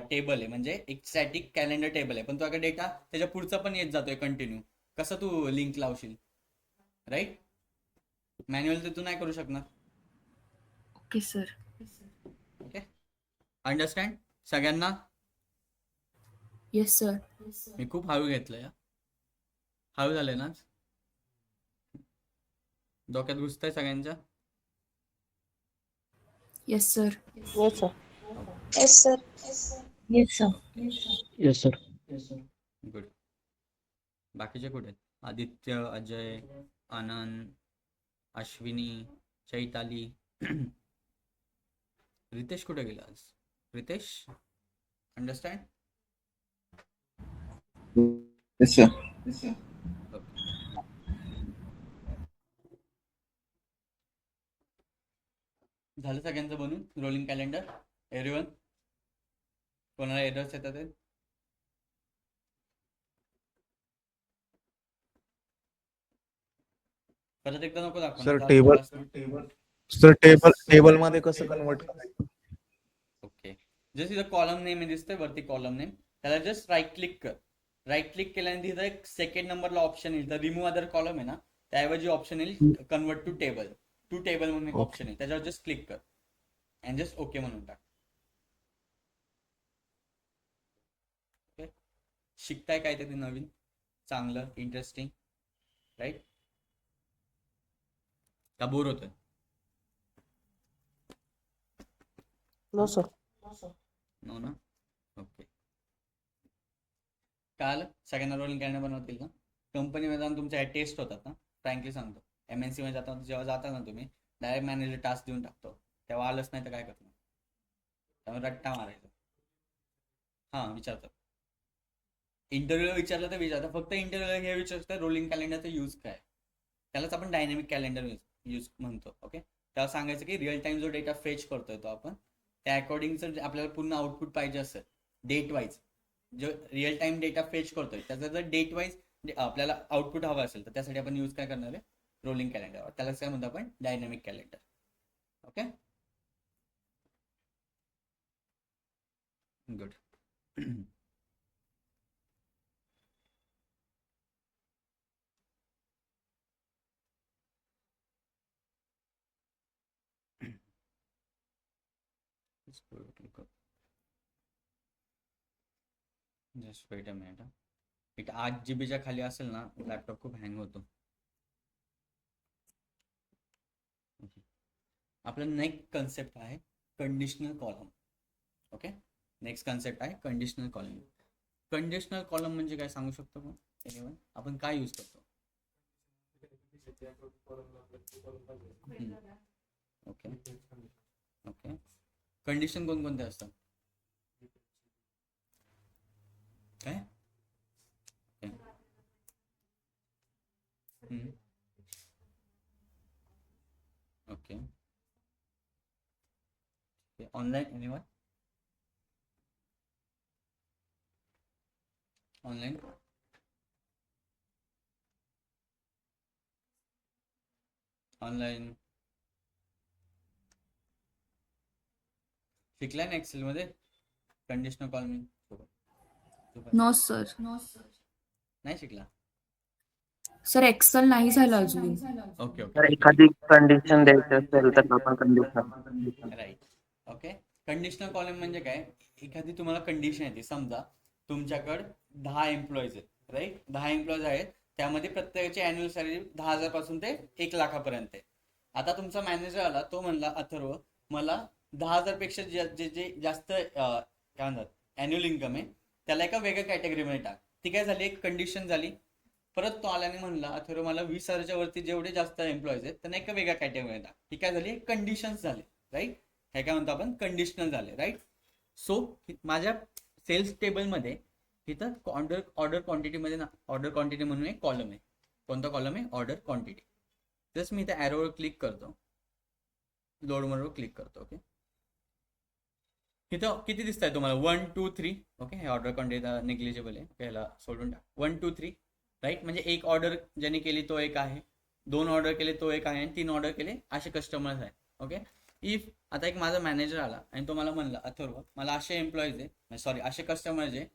Speaker 1: टेबल आहे, म्हणजे एक स्टॅटिक कॅलेंडर टेबल आहे, पण तुझ्याकडे डेटा त्याच्या पुढचा पण येत जातोय कंटिन्यू. कसं तू लिंक लावशील? राईट, मॅन्युअल तर तू नाही करू शकणार.
Speaker 5: Okay, sir.
Speaker 1: ओके, अंडरस्टँड सगळ्यांना?
Speaker 5: Yes, sir.
Speaker 1: मी खूप हळू घेतलं या. हळू झालंय ना? डोक्यात घुसतंय सगळ्यांच्या?
Speaker 5: Yes, sir.
Speaker 2: Yes, sir.
Speaker 6: Yes, sir.
Speaker 5: Yes, sir.
Speaker 3: Yes sir.
Speaker 1: Good. बाकीचे कुठे आहेत? आदित्य, अजय, आनंद, अश्विनी, चैताली. रितेश कुठे गेला आज? रितेश, अंडरस्टँड?
Speaker 7: Yes, sir.
Speaker 1: झालं सगळ्यांचं बनून रोलिंग कॅलेंडर? एव्हरीवन? कोणाला एरर्स येतात? परत एकदा नको दाखवू
Speaker 7: सर
Speaker 1: ना?
Speaker 7: टेबल मध्ये कसं कन्वर्ट करायचं?
Speaker 1: ओके, जस्ट इथं कॉलम नेम दिसतंय वरती, कॉलम नेम, त्याला जस्ट राईट क्लिक कर. राईट क्लिक केल्यानंतर इथं एक सेकंड नंबरला ऑप्शन येईल, तर रिमूव्ह अदर कॉलम आहे ना, त्याऐवजी ऑप्शन येईल convert to table. To table म्हणून एक ऑप्शन आहे, त्याच्यावर जस्ट क्लिक कर अँड जस्ट ओके म्हणून टाक. ओके, शिकताय काय ते नवीन, चांगलं, इंटरेस्टिंग, राईट? का बोर होतोय?
Speaker 2: No, sir.
Speaker 1: नो ना? ओके, कळालं? सगळ्यांना रोलिंग कॅलेंडर बनवतील ना? कंपनीमध्ये जाऊन तुमच्या टेस्ट होतात ना, फ्रँकली सांगतो. MNC मध्ये जाता जेव्हा जाता ना तुम्ही, डायरेक्ट मॅनेजर टास्क देऊन टाकतो. तेव्हा आलंच नाही तर काय करणार? त्यामुळे रट्टा मारायचा. हां, विचारतात. इंटरव्ह्यूला विचारलं तर विचारतात. फक्त इंटरव्ह्यूला हे विचारतं रोलिंग कॅलेंडरचा यूज काय? त्यालाच आपण डायनॅमिक कॅलेंडर यूज म्हणतो. ओके, त्याला सांगायचं की रिअल टाइम जो डेटा फेच करतोय तो आपण, त्या अकॉर्डिंगचं आपल्याला पूर्ण आउटपुट पाहिजे असेल डेट वाईज, जो रिअल टाइम डेटा फेच करतोय त्याचा जर डेट वाईज आपल्याला आउटपुट हवं असेल तर त्यासाठी आपण यूज काय करणार आहे? Rolling calendar. त्यालाच काय म्हणतो आपण? Dynamic calendar. Okay, good. Just weight a minute. It 8 GB खाली असेल ना, लॅपटॉप खूप हँग होतो. आपला नेक्स्ट कन्सेप्ट आहे conditional column. Okay, next concept आहे कंडिशनल कॉलम. कंडिशनल कॉलम म्हणजे काय सांगू शकतो का एनीवन? आपण काय यूज करतो? ओके ओके, कंडिशन कोणकोणते असतात? काय? Okay, online anyone? Online online शिकलाय ना एक्सेल मध्ये कंडिशनल कॉलम?
Speaker 5: No sir.
Speaker 1: नाही शिकला?
Speaker 5: सर एक्सेल नाही झालं अजून.
Speaker 1: ओके
Speaker 3: तर
Speaker 1: ओके,
Speaker 3: एखादी कंडिशन द्यायची असेल तर आपण condition.
Speaker 1: Right. Okay, conditional column म्हणजे काय? एखादी तुम्हाला कंडिशन येते. समजा तुमच्याकडे 10 एम्प्लॉईज आहेत, राईट? 10 एम्प्लॉईज आहेत, त्यामध्ये प्रत्येकाची अॅन्युअल सॅलरी 10,000 पासून ते 1 लाखापर्यंत आहे. आता तुमचा मॅनेजर आला, तो म्हणला अथर्व मला 10,000 पेक्षा जे जास्त काय म्हणतात अॅन्युअल इन्कम आहे त्याला एका वेगळ्या कॅटेगरीमध्ये टाक. ती काय झाली? एक कंडिशन झाली. परत तो आल्याने म्हणला अथर्व मला 20,000च्या वरती जेवढे जास्त एम्प्लॉईज आहेत त्यांना एका वेगळ्या कॅटेगरीमध्ये टाक. ही काय झाली? कंडिशन्स झाले, राईट? हे काय म्हणतो आपण? कंडिशनल झाले, राईट? सो माझ्या सेल्स टेबलमध्ये इथं ऑर्डर क्वांटिटीमध्ये ना, ऑर्डर क्वांटिटी म्हणून एक कॉलम आहे. कोणता कॉलम आहे? Order quantity. जस्ट मी इथं ॲरोवर क्लिक करतो, लोड मोडवर क्लिक करतो. ओके, इथं किती दिसत आहे तुम्हाला? 1 2 3. ओके, हे ऑर्डर क्वांटिटी निग्लिजिबल आहे, ह्याला सोडून टाक. 1 2 3, राईट? म्हणजे एक ऑर्डर ज्याने केली तो एक आहे, 2 ऑर्डर केले तो एक आहे, आणि 3 ऑर्डर केले असे कस्टमर्स आहेत. ओके, इफ आता एक माझा मॅनेजर आला आणि तो मला म्हणला अथर्व मला असे एम्प्लॉईज आहे, सॉरी असे कस्टमर्स आहे,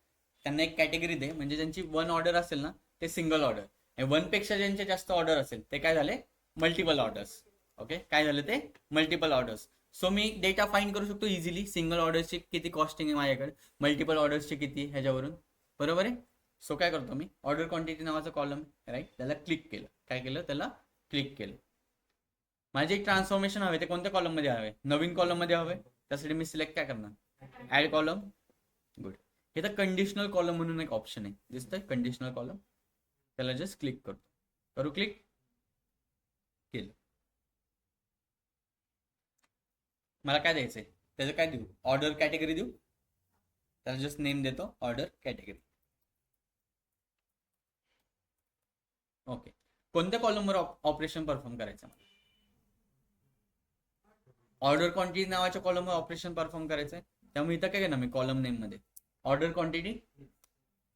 Speaker 1: त्यांना एक कॅटेगरी दे. म्हणजे ज्यांची 1 ऑर्डर असेल ना ते सिंगल ऑर्डर, आणि 1 पेक्षा ज्यांचे जास्त ऑर्डर असेल ते काय झाले? Multiple orders. ओके, काय झालं? ते मल्टिपल ऑर्डर्स. सो मी डेटा फाइंड करू शकतो इझिली. सिंगल ऑर्डरची किती कॉस्टिंग आहे माझ्याकडे, मल्टिपल ऑर्डर्सची किती, ह्याच्यावरून. बरोबर आहे? सो काय करतो मी? ऑर्डर क्वांटिटी नावाचा कॉलम, राईट? त्याला क्लिक केलं. काय केलं? त्याला क्लिक केलं. माझे एक ट्रान्सफॉर्मेशन हवे, ते कोणत्या कॉलम मध्ये हवे? नवीन कॉलम मध्ये हवे. त्यासाठी मी सिलेक्ट काय करणार? Add column. गुड. हे तर कंडिशनल कॉलम म्हणून एक ऑप्शन आहे, दिसतंय कंडिशनल कॉलम. त्याला जस्ट क्लिक करतो. करू क्लिक? केलं. मला काय द्यायचंय? त्याचं काय देऊ? ऑर्डर कॅटेगरी देऊ. त्याला जस्ट नेम देतो ऑर्डर कॅटेगरी. ओके, कोणत्या कॉलमवर ऑपरेशन परफॉर्म करायचं? ऑर्डर क्वांटिटी नावाच्या कॉलमवर ऑपरेशन परफॉर्म करायचं आहे. त्यामुळे इथं काय ना मी कॉलम नेम मध्ये ऑर्डर क्वांटिटी.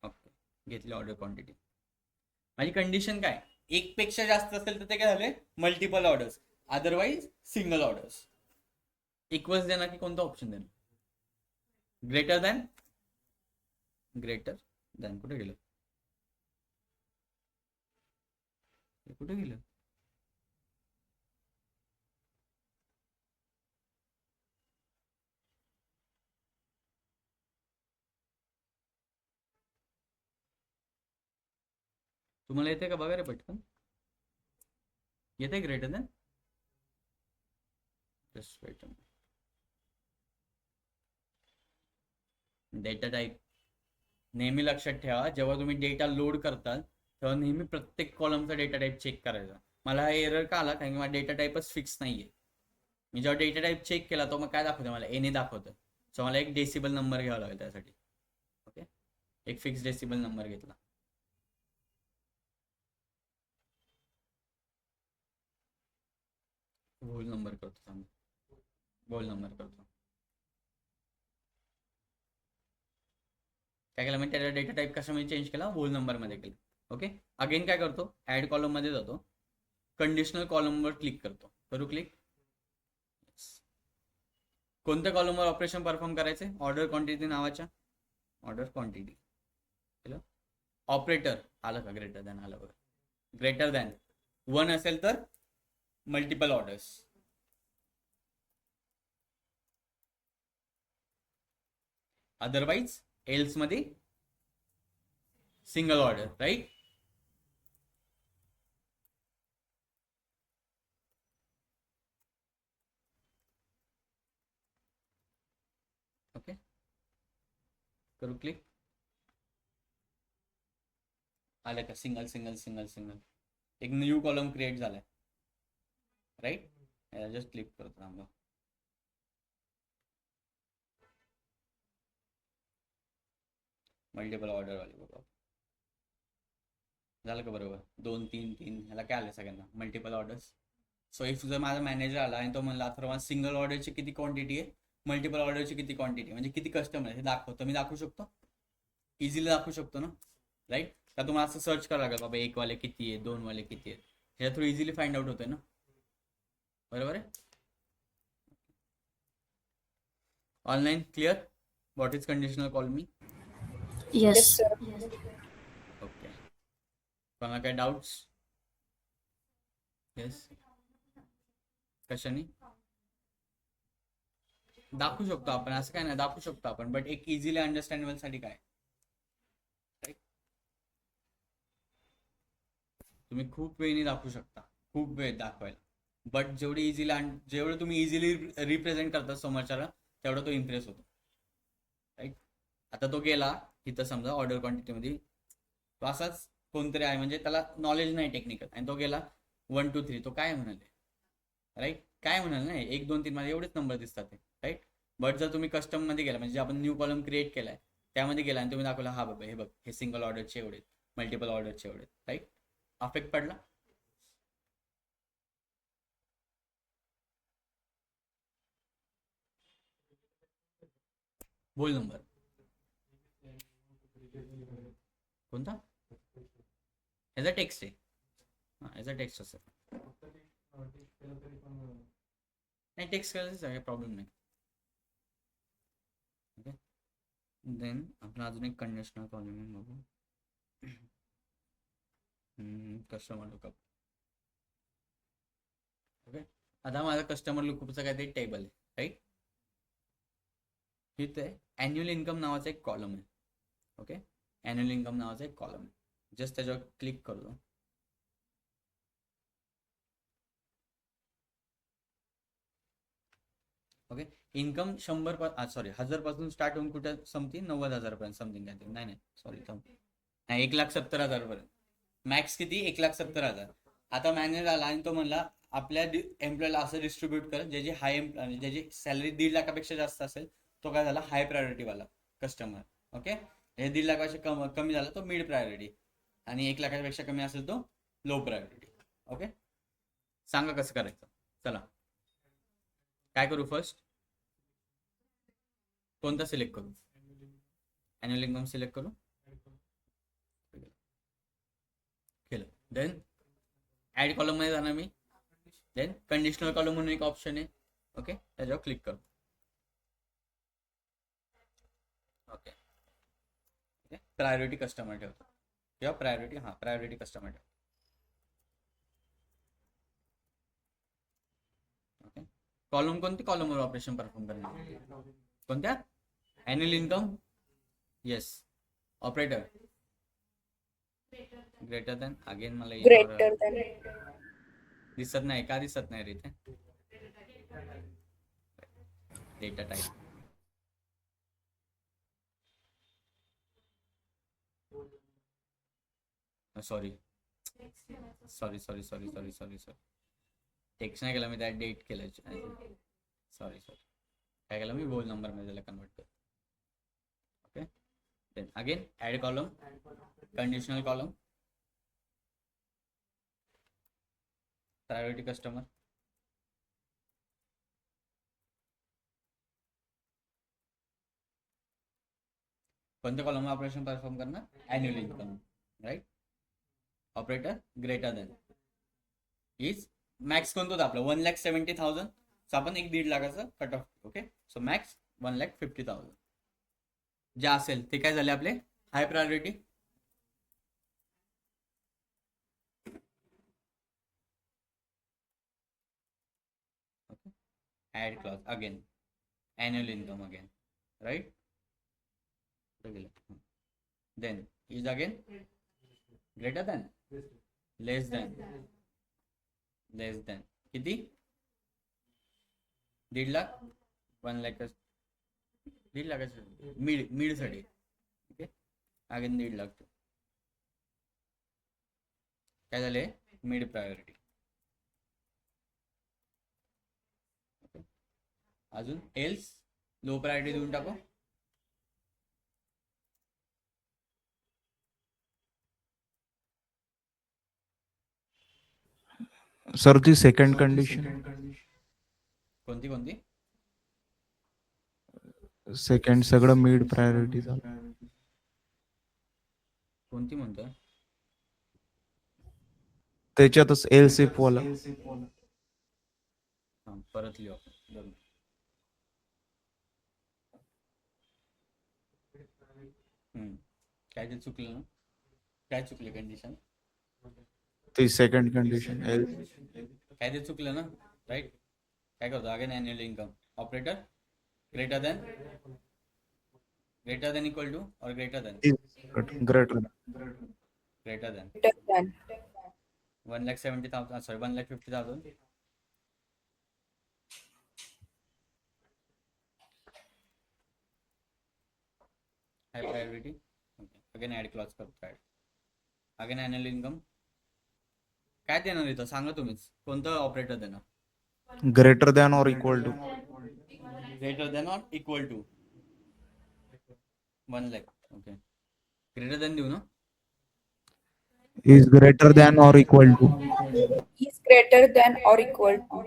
Speaker 1: ओके, घेतली ऑर्डर क्वांटिटी. माझी कंडिशन काय? एक पेक्षा जास्त असेल तर ते काय झाले? Multiple orders, otherwise single orders. Equals देणार की कोणता ऑप्शन देणार? Greater than. ग्रेटर दॅन कुठे गेलं? कुठे गेलं? तुम्हाला येते का बघा रे पटकन? येते greater than? Just wait. Data type नेहमी लक्षात ठेवा, जेव्हा तुम्ही डेटा लोड करताल तेव्हा नेहमी प्रत्येक कॉलमचा डेटा टाईप चेक करायचा. मला हा एरर का आला, कारण की माझा डेटा टाईपच फिक्स नाहीये. मी जेव्हा डेटा टाईप चेक केला तो मग काय दाखवतं, मला एने दाखवतं. सो मला एक डेसिबल नंबर घ्यावा लागेल त्यासाठी. ओके, एक फिक्स डेसिबल नंबर घेतला. होल नंबर करतो, थांब. होल नंबर करतो. काय केलं मी, त्याचा डेटा टाईप कशामध्ये चेंज केला, होल नंबरमध्ये केला. ओके, अगेन काय करतो, ऍड कॉलममध्ये जातो, कंडिशनल कॉलमवर क्लिक करतो. करू क्लिक. कोणत्या कॉलमवर ऑपरेशन परफॉर्म करायचे, ऑर्डर क्वांटिटी नावाच्या, ऑर्डर क्वांटिटी केलं. ऑपरेटर आलं का, ग्रेटर दॅन आलं बघा. ग्रेटर दॅन 1 असेल तर मल्टिपल ऑर्डर्स. अदरवाईज एल्स मध्ये सिंगल ऑर्डर, राईट. ओके, करू क्लिक. आलं का, सिंगल सिंगल सिंगल सिंगल. एक न्यू कॉलम क्रिएट झालाय, राईट. जस्ट क्लिक करतो थांबा. मल्टिपल ऑर्डर वाले बघा, झालं का बरोबर. 2 3 3 ह्याला काय आलं सगळ्यांना, मल्टिपल ऑर्डर्स. सो इफ जर माझा मॅनेजर आला आणि तो म्हणला तर मला सिंगल ऑर्डरची किती क्वांटिटी आहे, मल्टिपल ऑर्डरची किती क्वांटिटी, म्हणजे किती कस्टमर आहे हे दाखवतो. मी दाखवू शकतो, इझिली दाखवू शकतो ना, राईट. का तुम्हाला असं सर्च करावं लागेल, बाबा 1 वाले किती आहे, 2 वाले किती आहेत, ह्याच्या थ्रू इझिली फाइंड आउट होते ना, बरोबर आहे. Online clear, what is conditional call me.
Speaker 5: Yes.
Speaker 2: Yes, sir.
Speaker 1: Okay, कोणाला काय डाऊट्स. येस, कशाने दाखवू शकतो आपण, असं काय नाही, दाखवू शकतो आपण, बट एक इझिली अंडरस्टँडेबल साठी काय, तुम्ही खूप वेळी दाखवू शकता, खूप वेळ दाखवायला, बट जेवढं तुम्ही इझिली रिप्रेझेंट करता समोरच्याला तेवढा तो इम्प्रेस होतो, राईट. आता तो गेला इथं समजा ऑर्डर क्वांटिटीमध्ये, तो असाच कोणतरी आहे, म्हणजे त्याला नॉलेज नाही टेक्निकल, आणि तो गेला 1 2 3, तो काय म्हणाले, राईट. काय म्हणाल नाही, 1 2 3 मध्ये एवढेच नंबर दिसतात ते, राईट. बट जर तुम्ही कस्टम मध्ये गेला, म्हणजे आपण न्यू कॉलम क्रिएट केलाय त्यामध्ये गेला आणि तुम्ही दाखवला, हा बाबा हे बघ, हे सिंगल ऑर्डरचे एवढे, मल्टिपल ऑर्डरचे एवढे, राईट. अफेक्ट पडला. बोल नंबर कोणता, याचा टेक्स्ट आहे, हा याचा टेक्स्ट असेल, नाही टेक्स्ट करायचं काही प्रॉब्लेम नाही. ओके, देन आपण अजून एक कंडिशनल कॉलम बघू. Customer lookup. ओके, आता माझा कस्टमर लुकअपचा काहीतरी टेबल आहे, राईट. इथे अॅन्युअल इन्कम नावाचा एक कॉलम आहे. ओके, अॅन्युअल इन्कम नावाचा एक कॉलम आहे, जस्ट त्याच्यावर क्लिक करतो. ओके, इन्कम 1000 पासून स्टार्ट होऊन कुठे समथिंग 90,000 पर्यंत समथिंग काहीतरी, नाही सॉरी नाही 1,70,000 पर्यंत. मॅक्स किती, 1,70,000. आता मॅनेजर आला आणि तो म्हणला आपल्या एम्प्लॉयला असं डिस्ट्रीब्यूट कर, ज्याची ज्याची सॅलरी 1.5 लाखापेक्षा जास्त असेल तो काय झाला, हाय प्रायोरिटी वाला कस्टमर. ओके, हे 1.5 लाखापेक्षा कमी झाला तो मिड प्रायोरिटी, आणि 1 लाखापेक्षा कमी असेल तो लो प्रायोरिटी. ओके, सांगा कसं करायचं. चला काय करू, फर्स्ट कोणता सिलेक्ट करू, अॅन्युअल इन्कम सिलेक्ट करू, केलं. देन ऍड कॉलम मध्ये जाणार मी, देन कंडिशनल कॉलम म्हणून एक ऑप्शन आहे. ओके, त्याच्यावर क्लिक करू. ओके, प्रायोरिटी कस्टमर ठेवतो किंवा प्रायोरिटी कस्टमर ठेवतो. ओके, कॉलम कोणती, कॉलमवर ऑपरेशन परफॉर्म करणार, कोणत्या, annual income. Yes, operator greater than. Again मला
Speaker 2: Greater than.
Speaker 1: दिसत नाही का, दिसत नाही रे इथे डेटा टाईप. सॉरी टेक्स्ट नाही केला मी, त्या डेट केलं. सॉरी काय केलं मी, होल नंबर मध्ये त्याला कन्वर्ट करतो. Okay, then again add column, conditional column, priority customer, कोणत्या कॉलम ऑपरेशन परफॉर्म करणार, annual income. Right, operator greater than is max कोणतं होतं आपलं 1,70,000. सो आपण एक 1.5 लाखाचं cut off. Okay, so max 1,50,000 जे असेल ते काय झाले आपले high priority. Okay, add clause again, annual income again, right? Then is again greater than, less than किती, 1.5 लाख, 1 लाख, 1.5 लाखाचं मिड साठी. ओके, अगेन 1.5 लाख काय झाले, मिड प्रायोरिटी. अजून एल्स लो प्रायोरिटी देऊन टाको.
Speaker 7: सर ती सेकंड कंडिशन,
Speaker 1: कोणती
Speaker 7: सेकंड सगळं मिड प्रायोरिटी झालं.
Speaker 1: कोणती म्हणतोय,
Speaker 7: त्याच्यातच एलसिफ वाला.
Speaker 1: हा परत लिहू आपण. काय ते चुकलं ना, काय चुकले कंडिशन,
Speaker 7: ती सेकंड कंडिशन
Speaker 1: काय ते चुकलं ना. राईट, काय करतो again annual income, operator greater than equal to और greater than
Speaker 7: greater
Speaker 1: 1,70,000, sorry 1,50,000. High priority. Again add clause करतो. अगेन अॅन्युअल इन्कम काय देणार इथं सांगा तुम्हीच, कोणतं ऑपरेटर देणार,
Speaker 7: ग्रेटर दॅन और इक्वल टू,
Speaker 1: ग्रेटर देन और इक्वल टू 1 लाख. ओके, ग्रेटर देन देऊ ना,
Speaker 7: इज ग्रेटर दॅन और equal to.
Speaker 5: is greater than or equal to.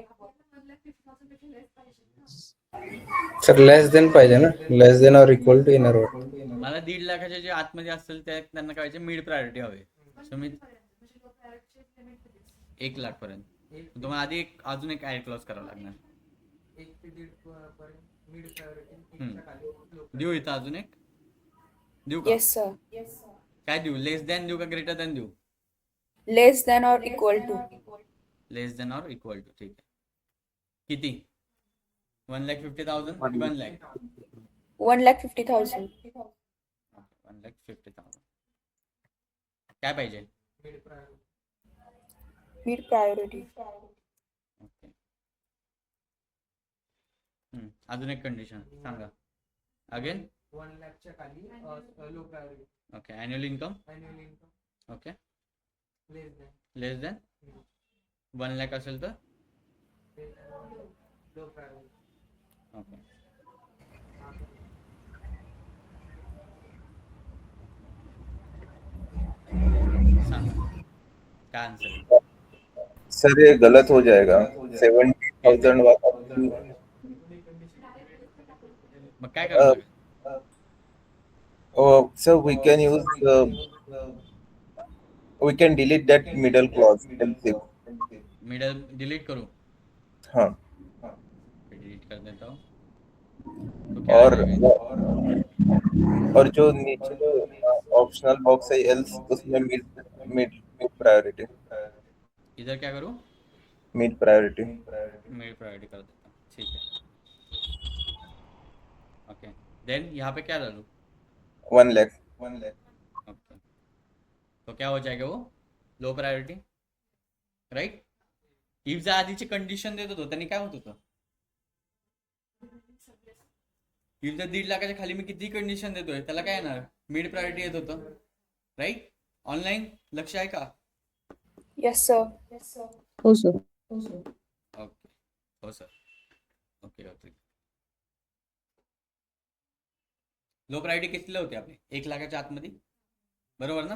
Speaker 6: Sir less than पाहिजे ना, लेस देन और इक्वल टू इनर वर्ड.
Speaker 1: मला 1.5 लाखाच्या जे आतमध्ये असतील त्यांना काय मिड प्रायोरिटी हवे. सो मी 1 लाख पर्यंत तुम्हाला आधी अजून एक ऍड क्लॉज करावं लागणार. देऊ इथं अजून एक देऊ का,
Speaker 5: Yes, sir.
Speaker 1: काय देऊ, लेस दॅन देऊ का ग्रेटर दॅन देऊ,
Speaker 5: Less than or equal to.
Speaker 1: Less than और इक्वल टू. ठीक आहे, किती, 1,50,000 की 1 लाख,
Speaker 5: 1,50,000.
Speaker 1: 1,50,000. काय पाहिजे,
Speaker 5: Mid priority.
Speaker 1: ओके. अजून एक कंडिशन सांगा अगेन.
Speaker 8: 1 लाखच्या खाली low priority.
Speaker 1: Okay, annual income. Okay, less than 1 lakh असेल तर
Speaker 8: लो प्रायोरिटी.
Speaker 1: ओके. सांगा काय आन्सर.
Speaker 9: सर ये गलत हो जाएगा, 70,000 वाला.
Speaker 1: मग काय करावं लागेल,
Speaker 9: sir we can delete that middle clause.
Speaker 1: Middle delete करू,
Speaker 9: हाँ,
Speaker 1: डिलीट कर देता हूँ. तो क्या
Speaker 9: और
Speaker 1: आ जाएगा?
Speaker 9: और जो नीचे ऑप्शनल बॉक्स है एल्स, उसमें मिड प्रायोरिटी,
Speaker 1: इधर क्या करूँ,
Speaker 9: मिड प्रायोरिटी.
Speaker 1: मिड प्रायोरिटी कर देता हूँ. ठीक है, ओके. देन यहाँ पे क्या डालूँ,
Speaker 9: 1 लाख.
Speaker 1: ओके. तो क्या हो जाएगा वो लो प्रायोरिटी. राईट, इफ जर आधीची कंडिशन देत होतो त्यांनी काय होत होतं, इफ जर 1.5 लाखाच्या खाली मी किती कंडिशन देतोय त्याला काय येणार, मिड प्रायोरिटी येत होतं. राईट, ऑनलाईन लक्ष आहे का?
Speaker 2: Yes, sir. हो सर.
Speaker 1: ओके हो sir. Okay okay. Low priority कितीला होते आपले? 1,00,000च्या आतमध्ये बरोबर ना?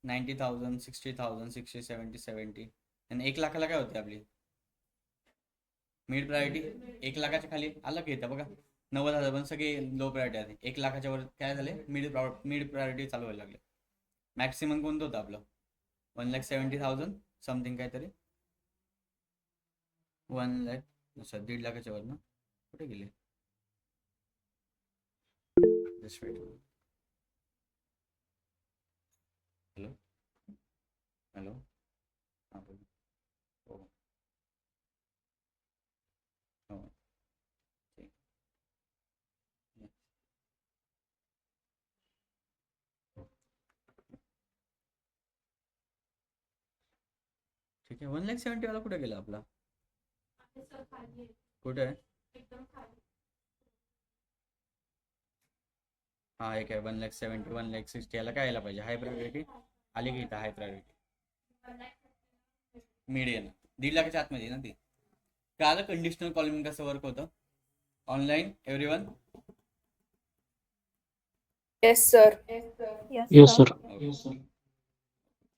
Speaker 1: 90,000 60,000 60 70 70 आणि 1,00,000ला काय होते आपली मिड प्रायोरिटी? 1,00,000च्या खाली आलं की इथं बघा 90,000 पण सगळे लो प्रायोरिटी आहे. 1,00,000च्या वर काय झाले? मिड प्रायोरिटी चालू व्हायला लागले. मॅक्सिमम कोणतं होतं आपलं? 1,70,000 समथिंग काहीतरी 1,00,000 सर 1,50,000च्या वर ना कुठे गेले? Just wait. हॅलो हॅलो हां बोल. हो हो ठीक. ठीक आहे. 1,70,000 वाला कुठे गेला आपला?
Speaker 4: आहे सर खाली आहे.
Speaker 1: कुठे आहे?
Speaker 4: एकदम खाली.
Speaker 1: हा एक आहे 1,70,000 1,60,000 याला काय यायला पाहिजे? हाय प्रायोरिटी आली की इथं हाय प्रायोरिटी मीडियन 1,50,000च्या आतमध्ये ना ती. कळालं कंडिशनल कॉलिंग कसं वर्क होतं online everyone?
Speaker 2: Yes, sir.
Speaker 10: Yes, sir.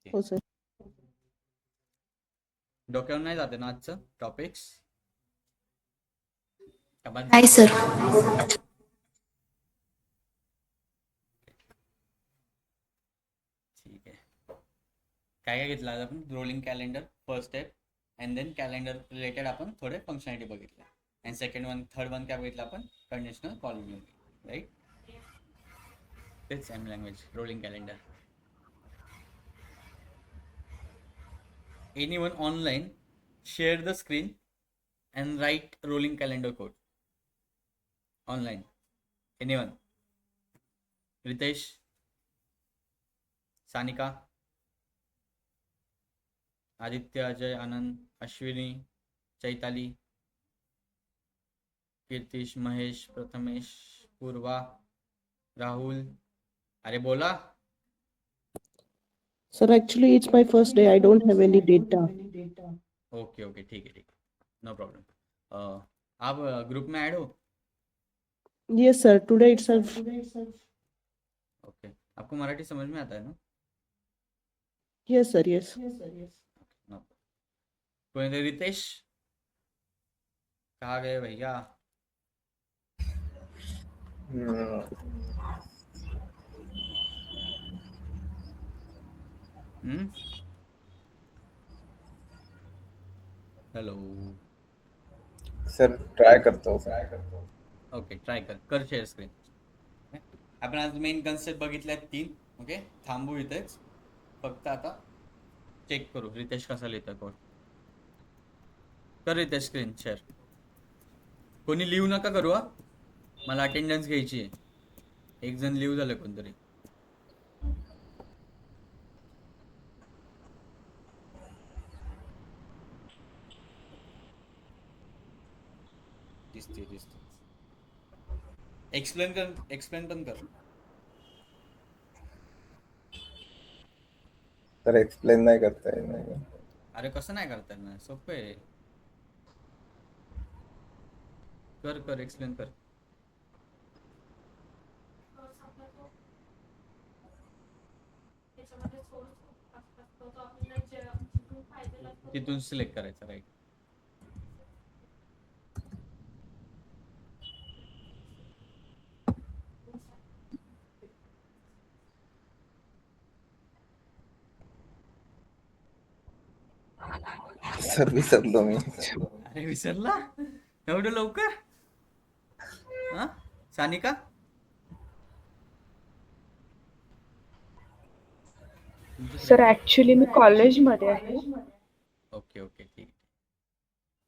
Speaker 2: हो सर.
Speaker 1: डोक्यावर नाही जाते ना आजचं टॉपिक्स?
Speaker 5: नाही सर.
Speaker 1: ठीक आहे. काय काय घेतलं आज आपण? Rolling calendar first step and then calendar related आपण थोडे फंक्शनॅलिटी बघितल्या and second one third one काय बघितलं आपण? Conditional calling right. तेच same language rolling calendar. Anyone online share the screen and write rolling calendar code online. Anyone? Ritesh, Sanika, Aditya, Ajay, Anand, Ashwini, Chaitali, Kirtish, Mahesh, Prathamesh, Purva, Rahul. अरे बोला.
Speaker 2: Sir, actually, it's my first day. I don't have any data.
Speaker 1: Okay okay ठीक है no problem. आप group में add हो?
Speaker 2: Yes, sir. Today itself.
Speaker 1: Okay. आपको मराठी समझ में आता है ना?
Speaker 2: Yes, sir. Yes.
Speaker 1: नो. कोई रितेश कहाँ गए भैया? हेलो
Speaker 9: सर ट्राय करता हूँ.
Speaker 1: ओके ट्राय कर शेअर स्क्रीन. आपण आज मेन कन्सेप्ट बघितल्या 3. ओके थांबू इथेच. फक्त आता चेक करू रितेश कसा लिहितं कोड. कर रितेश स्क्रीन शेअर. कोणी लिव्ह नका करू हा. मला अटेंडन्स घ्यायची आहे. एक जण लिव्ह झालं कोणतरी. दिसते एक्सप्लेन पण कर.
Speaker 9: सर एक्सप्लेन नाही करता येणार.
Speaker 1: अरे कसं नाही करता येणार? सोपं आहे. कर एक्सप्लेन कर.
Speaker 4: समजा तो त्याच्यामध्ये सोर्स असतो तो आपल्याला जिथून फायदा लागतो
Speaker 1: तिथून सिलेक्ट करायचं राईट.
Speaker 9: सर विसरलो मी.
Speaker 1: अरे विसरला एवढं लवकर? हा सानिका?
Speaker 2: सर ऍक्च्युली मी कॉलेजमध्ये आहे.
Speaker 1: ओके ठीक आहे.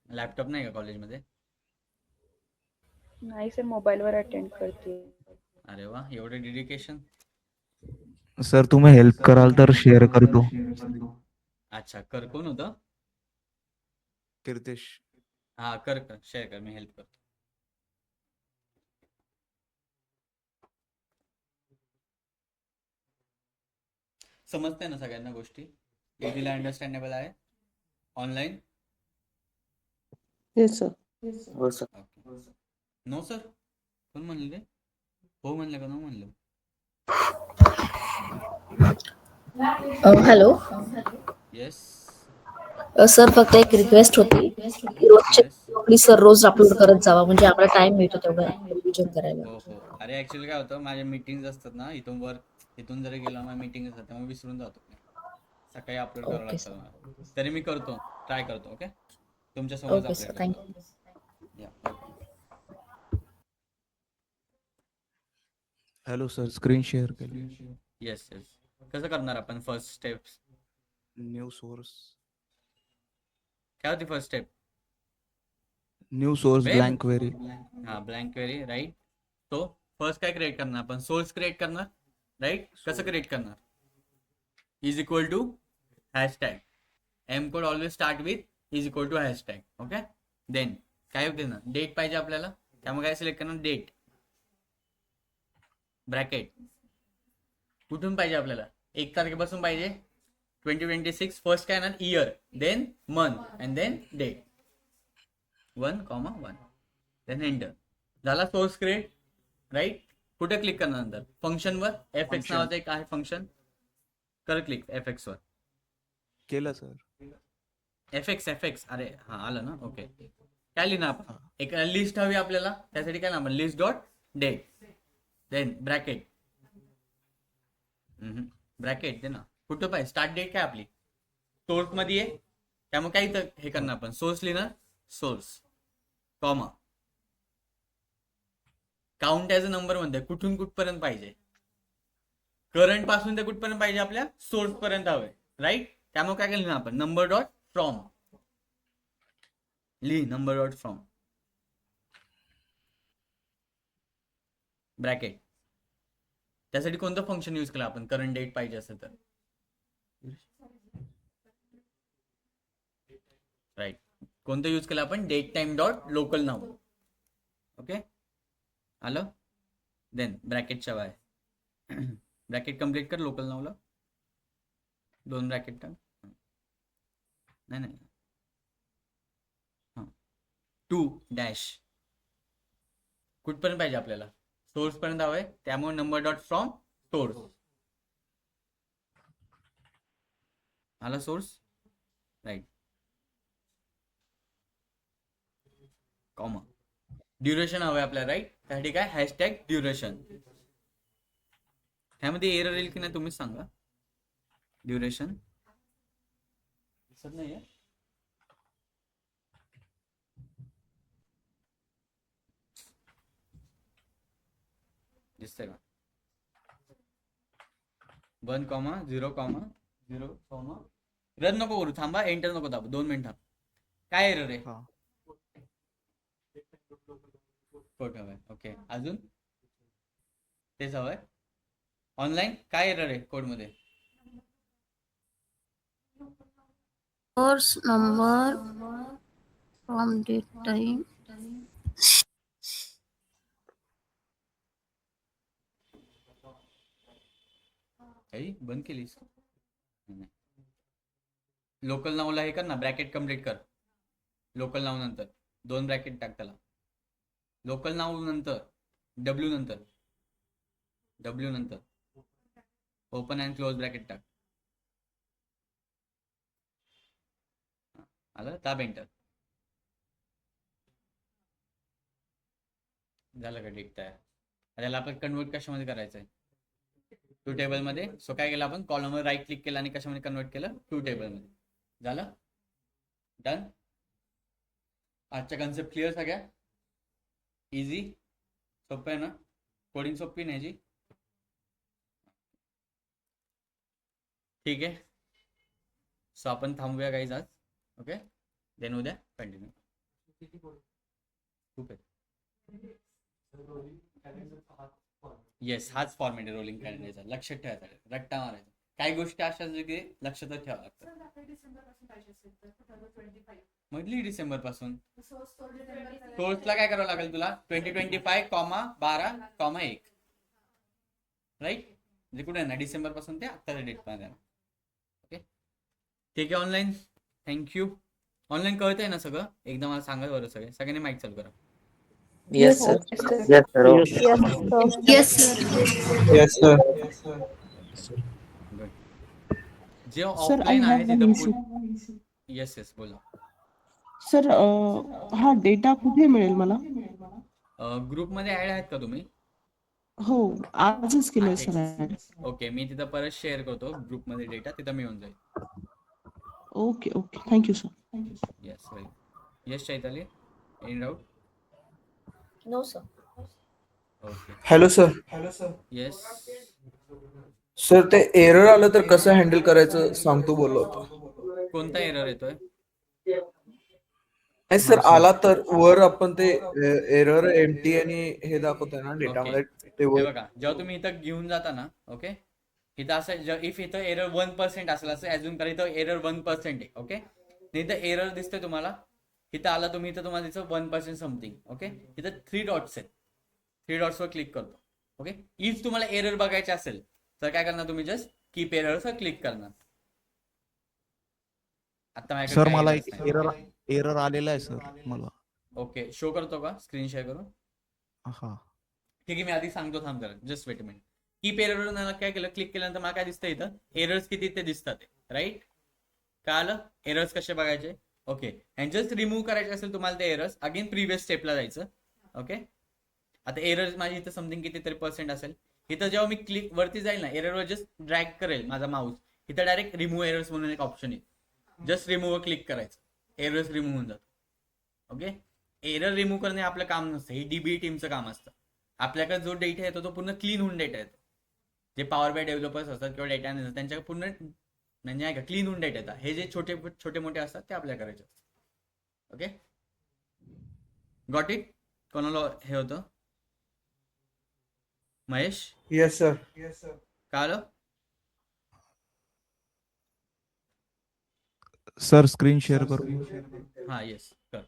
Speaker 1: लॅपटॉप नाही का कॉलेजमध्ये?
Speaker 2: नाही सर, मोबाईलवर अटेंड करते.
Speaker 1: अरे वा एवढं डेडिकेशन.
Speaker 7: सर तुम्ही हेल्प कराल तर शेअर करतो.
Speaker 1: अच्छा कर. कोण होतं?
Speaker 7: कीर्तिश.
Speaker 1: हा कर शेअर कर. मी हेल्प करतो. समजतंय ना सगळ्यांना गोष्टी? इझिली अंडरस्टँडेबल आहे ऑनलाईन?
Speaker 10: Yes, sir.
Speaker 3: हो सर.
Speaker 1: ओके. No sir? कोण म्हणलं रे? हो म्हणलं का नो म्हणलं?
Speaker 10: Hello
Speaker 1: yes.
Speaker 10: सर, फक्त एक रिक्वेस्ट होती की रोजचे प्लीज सर रोज अपलोड करत जावा, म्हणजे आम्हाला टाइम मिळतो तेवढा रिव्हिजन करायला.
Speaker 1: हो हो. अरे ऍक्च्युली काय होतं, माझ्या मीटिंग असतात ना, इथून जरी गेलो माझ्या मीटिंग असतात त्यामुळे विसरून जातो. सकाळी अपलोड करावं
Speaker 10: Okay,
Speaker 1: लागतं मला. तरी मी करतो, ट्राय करतो. ओके, तुमच्या समोर
Speaker 10: ओके सर, थँक्यू.
Speaker 1: या.
Speaker 7: हॅलो सर, स्क्रीन शेअर केली.
Speaker 1: Yes yes. कसं करणार आपण फर्स्ट स्टेप्स?
Speaker 7: New source.
Speaker 1: काय होती first step?
Speaker 7: New source
Speaker 1: Web?
Speaker 7: Blank query.
Speaker 1: हा, ब्लँक क्वेरी, राईट. तो फर्स्ट काय क्रिएट करणार आपण? सोर्स क्रिएट करणार, राईट. कसं क्रिएट करणार? Is equal to hashtag. M code always start with is equal to hashtag. Okay. Then काय होते ना, डेट पाहिजे आपल्याला, त्यामुळे काय सिलेक्ट करणार? Date bracket. कुठून पाहिजे आपल्याला? 1 तारखेपासून पाहिजे. 2026. फर्स्ट काय येणार? Year, then month and then date. 1,1. Then enter. झाला सोर्स क्रिएट, राईट. कुठे क्लिक करणार नंतर? फंक्शनवर. fx नावाचं एक आहे फंक्शन, कर क्लिक fx वर.
Speaker 7: केलं सर.
Speaker 1: fx. अरे हा, आलं ना. ओके. काय लिहिणार आपण? एक लिस्ट हवी आपल्याला, त्यासाठी काय ना, list dot date, then bracket. Bracket दे ना. कुठं पाहिजे? स्टार्ट डेट काय आपली सोर्स मध्ये आहे, त्यामुळे काय इथं हे करणार आपण? सोर्स लिहिणार, source, comma, count as a number मध्ये कुठून कुठपर्यंत पाहिजे? करंट पासून ते कुठपर्यंत पाहिजे? आपल्या सोर्स पर्यंत हवंय, राईट. त्यामुळे काय लिहिणार आपण? Number dot from. लिही नंबर डॉट फ्रॉम, ब्रॅकेट. त्यासाठी कोणतं फंक्शन यूज केलं आपण? करंट डेट पाहिजे असेल तर, राईट. कोणतं यूज केलं आपण? डेट टाइम डॉट लोकल नाव. ओके, आलं. देन ब्रॅकेटच्या बाहेर ब्रॅकेट कम्प्लीट कर. लोकल नावला 2 ब्रॅकेट टाक. नाही हां, 2 डॅश. कुठपर्यंत पाहिजे आपल्याला? सोर्स पर्यंत हवंय, त्यामुळे नंबर डॉट फ्रॉम सोर्स. आला सोर्स, राईट. कॉमा. ड्युरेशन हवंय आपल्याला, राईट. त्यासाठी काय? Hashtag duration. ह्यामध्ये एरर येईल की नाही तुम्हीच सांगा. ड्युरेशन दिसत नाहीये. दिसतंय का? 1,0,0,0. रन नको करू, थांबा. एंटर नको दाबू. 2 मिनिट थांब. काय एरर आहे?
Speaker 7: हा.
Speaker 1: कोट हवंय. ओके, अजून तेच हवंय. ऑनलाईन काय एरर आहे कोड मध्ये?
Speaker 5: Source number from date time.
Speaker 1: काही बंद केलीस? लोकल नावला हे कर ना, ब्रॅकेट कम्प्लीट कर. लोकल नाव नंतर 2 ब्रॅकेट टाक त्याला. लोकल नाव नंतर डब्ल्यू नंतर ओपन अँड क्लोज ब्रॅकेट टाक. आलं. दाब एंटर. झालं का डेट तयार? त्याला आपण कन्वर्ट कशामध्ये करायचं आहे? टू टेबल मध्ये. सो काय केलं आपण? कॉलमवर राईट क्लिक केलं आणि कशामध्ये कन्वर्ट केलं? टू टेबल मध्ये. झालं. डन. आजच्या कन्सेप्ट क्लिअर सगळ्या? इझी, सोपं आहे ना? कोडिंग सोपी नाही जी? ठीक आहे. सो आपण थांबूया गाईज आज. ओके, देन उद्या कंटिन्यू. खूप आहे. येस, हाच फॉर्मेट आहे रोलिंग कॅलेंडरचा. लक्षात ठेवायचा, रट्टा मारायचा. काही गोष्टी अशाच की लक्षातच ठेवावं लागतं. म्हटली डिसेंबर पासून. सोर्सला काय करावं लागेल तुला? 2025, 12, 1, राईट. म्हणजे कुठे ना डिसेंबर पासून ते आत्ताच्या डेट पर्यंत येणार. ओके ठीक आहे ऑनलाईन. थँक्यू. ऑनलाईन कळतंय ना सगळं? एकदा मला सांगा बरं सगळ्यांनी माईक चालू करा.
Speaker 3: Yes sir. Yes sir.
Speaker 10: Yes sir.
Speaker 6: Yes, sir.
Speaker 1: Good. जे ऑफलाईन आहे तिथं येस येस बोला.
Speaker 11: सर हा डेटा कुठे मिळेल मला?
Speaker 1: ग्रुपमध्ये ऍड आहेत का तुम्ही?
Speaker 11: हो आजच केलंय सर ऍड.
Speaker 1: ओके मी तिथं परत शेअर करतो ग्रुपमध्ये डेटा तिथं मिळून जाईल.
Speaker 11: Okay okay thank you sir.
Speaker 1: Yes well. Yes Chaitali any doubt?
Speaker 10: No sir.
Speaker 1: Okay
Speaker 6: hello sir.
Speaker 1: Yes.
Speaker 6: Sir ते एरर आलं तर कसं हँडल करायचं सांगतो बोललो होतो.
Speaker 1: कोणता एरर येतोय?
Speaker 6: नाही सर आला तर वर आपण ते एरर एमटी आणि हे दाखवतोय ना डेटामध्ये ते
Speaker 1: हे
Speaker 6: वर.
Speaker 1: बघा जेव्हा तुम्ही इथं घेऊन जाता ना ओके इथं असं इफ इथं एरर 1% असेल असं ऍझ्युम करा इथं एरर 1% आहे. ओके इथं एरर दिसतंय तुम्हाला. इथं आला तुम्ही इथं तुम्हाला दिसतं 1% समथिंग. ओके इथं 3 डॉट्स आहेत. 3 डॉट्सवर क्लिक करतो. ओके इफ तुम्हाला एरर बघायचे असेल तर काय करणार तुम्ही जस्ट कीप एररवर क्लिक करणार. आता माझ्याकडे
Speaker 7: सर
Speaker 1: काही
Speaker 7: मला
Speaker 1: errors
Speaker 7: एक
Speaker 1: नाही.
Speaker 7: एरर आलेला आहे सर मला.
Speaker 1: ओके शो करतो का स्क्रीन शेअर करून?
Speaker 7: हा
Speaker 1: ठीक आहे मी आधी सांगतो थांब जरा जस्ट वेट मिनिट. कीप एररवर मला काय केलं क्लिक केल्यानंतर मला काय दिसतं इथं एरर्स किती ते दिसतात राईट. काय आलं एरर्स कसे बघायचे? ओके अँड जस्ट रिमूव्ह करायचे असेल तुम्हाला ते एरर्स अगेन प्रिव्हियस स्टेपला जायचं. ओके आता एरर्स माझी इथं समथिंग कितीतरी % असेल. इथं जेव्हा मी क्लिक वरती जाईल ना एररवर जस्ट ड्रॅग करेल माझा माऊस इथं डायरेक्ट रिमूव्ह एरर्स म्हणून एक ऑप्शन आहे. जस्ट रिमूव्हवर क्लिक करायचं एरर्स रिमूव्ह होऊन जातो. ओके एरर रिमूव्ह करणे आपलं काम नसतं हे डीबी टीमचं काम असतं. आपल्याकडे जो डेटा येतो तो पूर्ण क्लीन होऊन डेटा येतो. जे पॉवर बाय डेव्हलपर्स असतात किंवा डेटा अनालिस्ट त्यांच्याकडे पूर्ण म्हणजे नाही का क्लीन होऊन डेटा येतात. हे जे छोटे छोटे मोठे असतात ते आपल्या करायचे असतात. Okay got it. कोणाला हे होतं? Mahesh
Speaker 6: yes sir.
Speaker 1: काय आलं?
Speaker 7: सर स्क्रीन शेअर करू?
Speaker 1: हा येस कर.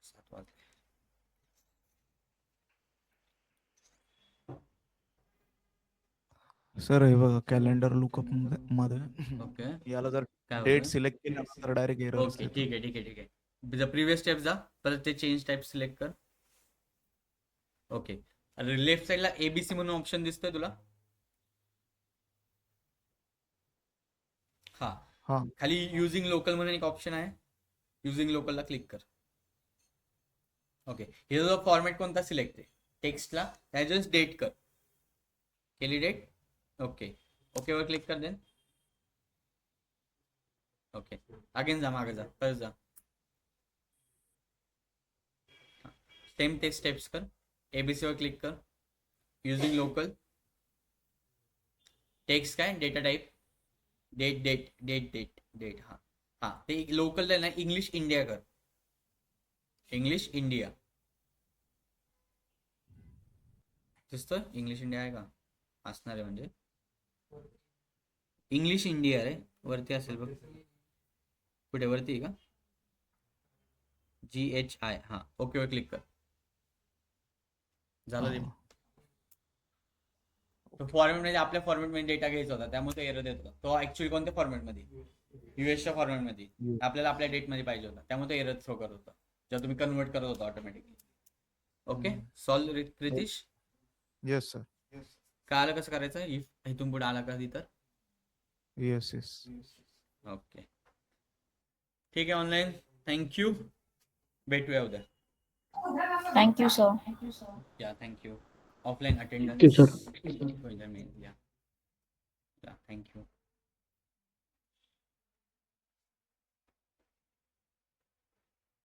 Speaker 1: 7 वाजले.
Speaker 7: सर हे बघा कॅलेंडर लुकअप मध्ये
Speaker 1: ओके
Speaker 7: याला जर
Speaker 1: काय
Speaker 7: डेट
Speaker 1: होतं?
Speaker 7: सिलेक्ट केलं तर डायरेक्ट एरर.
Speaker 1: ओके ठीक आहे ठीक आहे ठीक आहे. प्रिव्हियस स्टेप जा परत ते चेंज टाईप सिलेक्ट कर. ओके लेफ्ट साईडला एबीसी म्हणून ऑप्शन दिसतोय तुला? हा
Speaker 7: हा
Speaker 1: खाली युजिंग लोकल म्हणून एक ऑप्शन आहे. युजिंग लोकलला क्लिक कर. ओके हे जो फॉर्मॅट कोणता सिलेक्ट आहे टेक्स्टला त्या जस्ट डेट कर. केली डेट? ओके ओके वर क्लिक कर देन. ओके अगेन जा मागे जा परत जा. सेम ते स्टेप्स कर. एबीसी वर क्लिक कर. युजिंग लोकल टेक्स्ट काय data type date date date date date हा हा ते लोकल ना इंग्लिश इंडिया कर. इंग्लिश इंडिया दिसतं? इंग्लिश इंडिया आहे का? असणार आहे म्हणजे इंग्लिश इंडिया रे वरती असेल बघ. कुठे वरती आहे का? GHI हा ओके वर क्लिक कर. झालं रे. फॉर्मॅट मध्ये आपल्या फॉर्मॅट मध्ये डेटा घ्यायचा होता त्यामुळे तो एरर देत होता. तो ऍक्च्युअली कोणत्या फॉर्मॅट मध्ये? युएसच्या फॉर्मॅट मध्ये आपल्याला आपल्या डेट मध्ये पाहिजे होता त्यामुळे तो एरर थ्रो करत होता जेव्हा तुम्ही कन्वर्ट करत होता automatically. Okay solve Pritish?
Speaker 7: Yes sir.
Speaker 1: काय आलं कसं करायचं इफ इथून पुढे आला कधी तर?
Speaker 7: Yes yes.
Speaker 1: ओके ठीक आहे ऑनलाईन. थँक्यू. भेटूया उद्या.
Speaker 10: Thank you sir.
Speaker 1: या thank you. Offline
Speaker 3: Thank you, sir.
Speaker 1: Attendance. या थँक्यू.